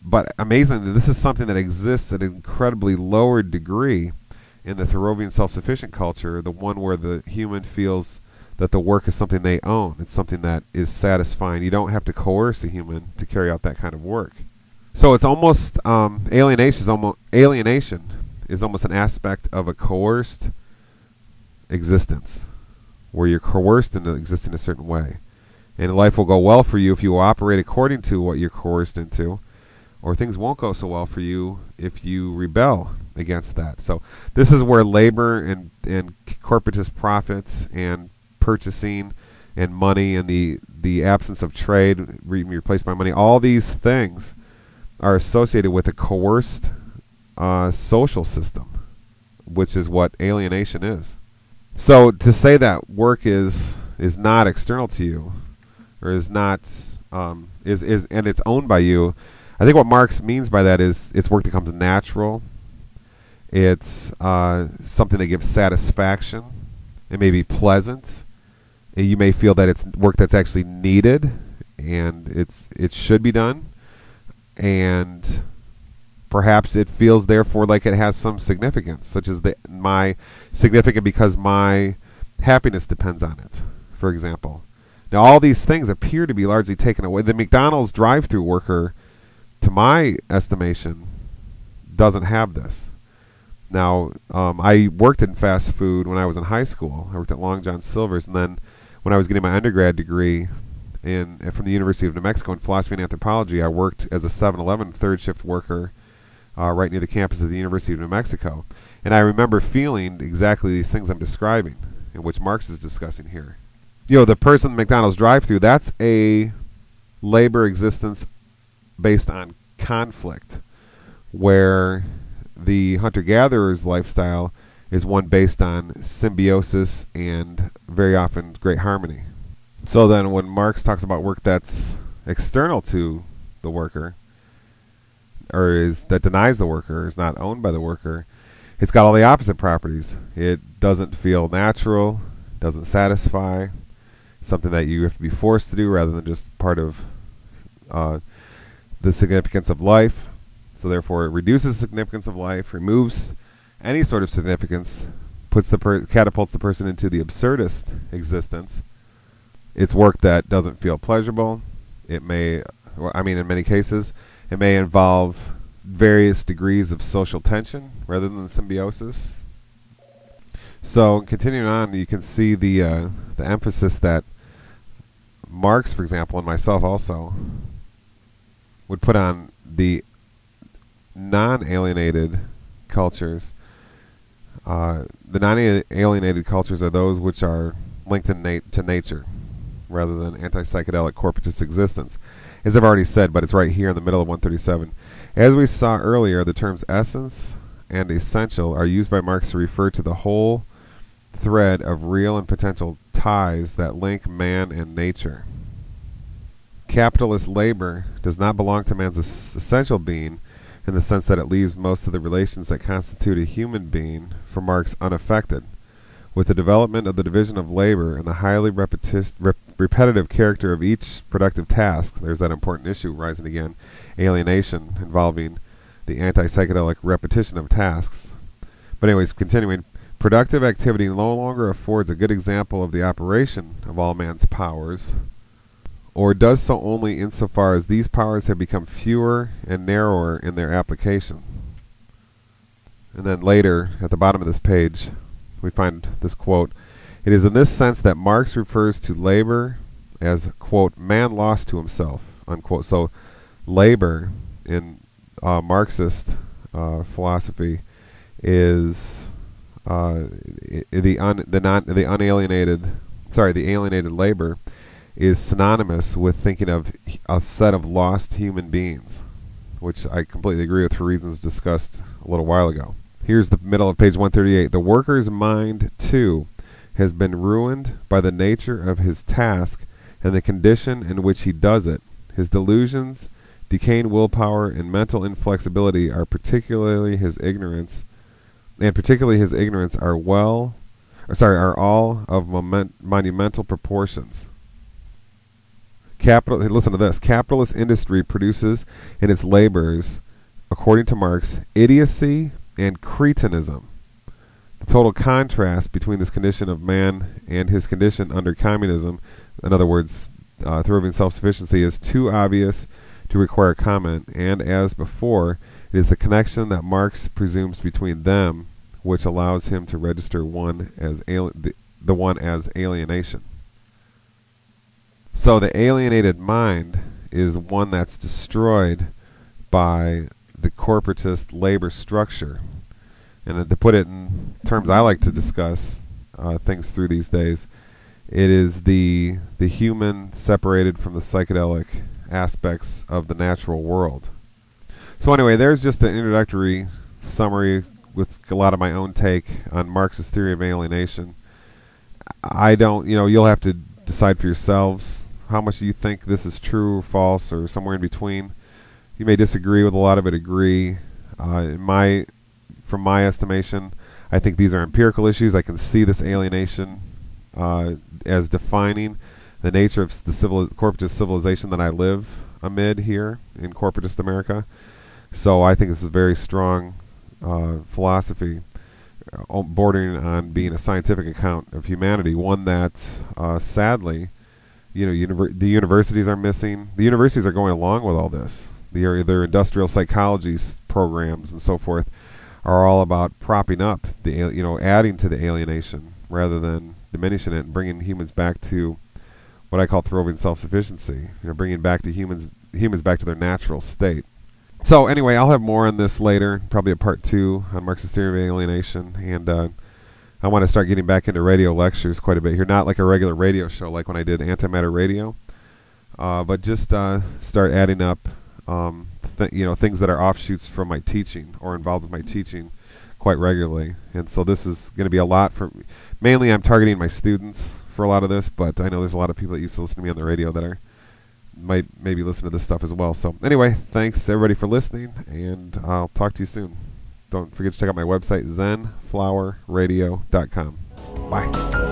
But amazingly, this is something that exists at an incredibly lower degree in the Thoreauvian self-sufficient culture, the one where the human feels that the work is something they own. It's something that is satisfying. You don't have to coerce a human to carry out that kind of work. So it's almost alienation is almost an aspect of a coerced existence, where you're coerced into existing a certain way. And life will go well for you if you operate according to what you're coerced into, or things won't go so well for you if you rebel against that. So this is where labor and corporatist profits and purchasing and money and the absence of trade replaced by money, all these things are associated with a coerced social system, which is what alienation is. So to say that work is not external to you, or is not and it's owned by you, I think what Marx means by that is it's work that comes natural. It's something that gives satisfaction. It may be pleasant. You may feel that it's work that's actually needed, and it should be done. And perhaps it feels therefore like it has some significance, such as significant because my happiness depends on it, for example. Now all these things appear to be largely taken away. The McDonald's drive-through worker, to my estimation, doesn't have this. Now, I worked in fast food when I was in high school. I worked at Long John Silver's, and then when I was getting my undergrad degree from the University of New Mexico in philosophy and anthropology, I worked as a 7-Eleven third shift worker right near the campus of the University of New Mexico. And I remember feeling exactly these things I'm describing, in which Marx is discussing here. The person in McDonald's drive-through, that's a labor existence based on conflict, where the hunter-gatherer's lifestyle is one based on symbiosis and very often great harmony. So then when Marx talks about work that's external to the worker, or that denies the worker, is not owned by the worker, it's got all the opposite properties. It doesn't feel natural, doesn't satisfy, something that you have to be forced to do rather than just part of the significance of life. So therefore it reduces the significance of life, removes any sort of significance, catapults the person into the absurdist existence. It's work that doesn't feel pleasurable. It may, in many cases, it may involve various degrees of social tension rather than symbiosis. So continuing on, you can see the emphasis that Marx, for example, and myself also, would put on the non-alienated cultures. The non-alienated cultures are those which are linked to nature, rather than anti-psychedelic corporatist existence. as I've already said, but it's right here in the middle of 137. As we saw earlier, the terms essence and essential are used by Marx to refer to the whole thread of real and potential ties that link man and nature. Capitalist labor does not belong to man's essential being in the sense that it leaves most of the relations that constitute a human being, for Marx, unaffected. With the development of the division of labor and the highly repetitive character of each productive task, there's that important issue rising again, alienation, involving the anti-psychedelic repetition of tasks. But anyways, continuing, productive activity no longer affords a good example of the operation of all man's powers, or does so only insofar as these powers have become fewer and narrower in their application. And then later, at the bottom of this page, we find this quote, "It is in this sense that Marx refers to labor as, quote, man lost to himself," unquote. So labor in Marxist philosophy is the alienated labor is synonymous with thinking of a set of lost human beings, which I completely agree with for reasons discussed a little while ago. Here's the middle of page 138. The worker's mind, too, has been ruined by the nature of his task and the condition in which he does it. His delusions, decaying willpower, and mental inflexibility are particularly his ignorance, are all of monumental proportions. Listen to this. Capitalist industry produces in its labors, according to Marx, idiocy and cretinism. The total contrast between this condition of man and his condition under communism, in other words, thriving self-sufficiency, is too obvious to require comment, and as before, it is the connection that Marx presumes between them which allows him to register the one as alienation. So the alienated mind is one that's destroyed by the corporatist labor structure. And to put it in terms I like to discuss things through these days, it is the human separated from the psychedelic aspects of the natural world. So anyway, there's just an introductory summary with a lot of my own take on Marx's theory of alienation. You'll have to decide for yourselves how much you think this is true or false or somewhere in between. You may disagree with a lot of it, agree. From my estimation, I think these are empirical issues. I can see this alienation as defining the nature of the corporatist civilization that I live amid here in corporatist America. So I think this is a very strong philosophy bordering on being a scientific account of humanity, one that sadly, the universities are missing. The universities are going along with all this. Their industrial psychology programs and so forth are all about propping up adding to the alienation rather than diminishing it and bringing humans back to what I call thriving self-sufficiency. Bringing back to humans back to their natural state. So anyway, I'll have more on this later, probably a part 2 on Marx's theory of alienation, and I want to start getting back into radio lectures quite a bit here. Not like a regular radio show like when I did Antimatter Radio, but just start adding up things that are offshoots from my teaching or involved with my teaching quite regularly. And so this is going to be a lot for, mainly I'm targeting my students for a lot of this, but I know there's a lot of people that used to listen to me on the radio that might maybe listen to this stuff as well. So anyway, thanks everybody for listening, and I'll talk to you soon. Don't forget to check out my website, zenflowerradio.com. Bye.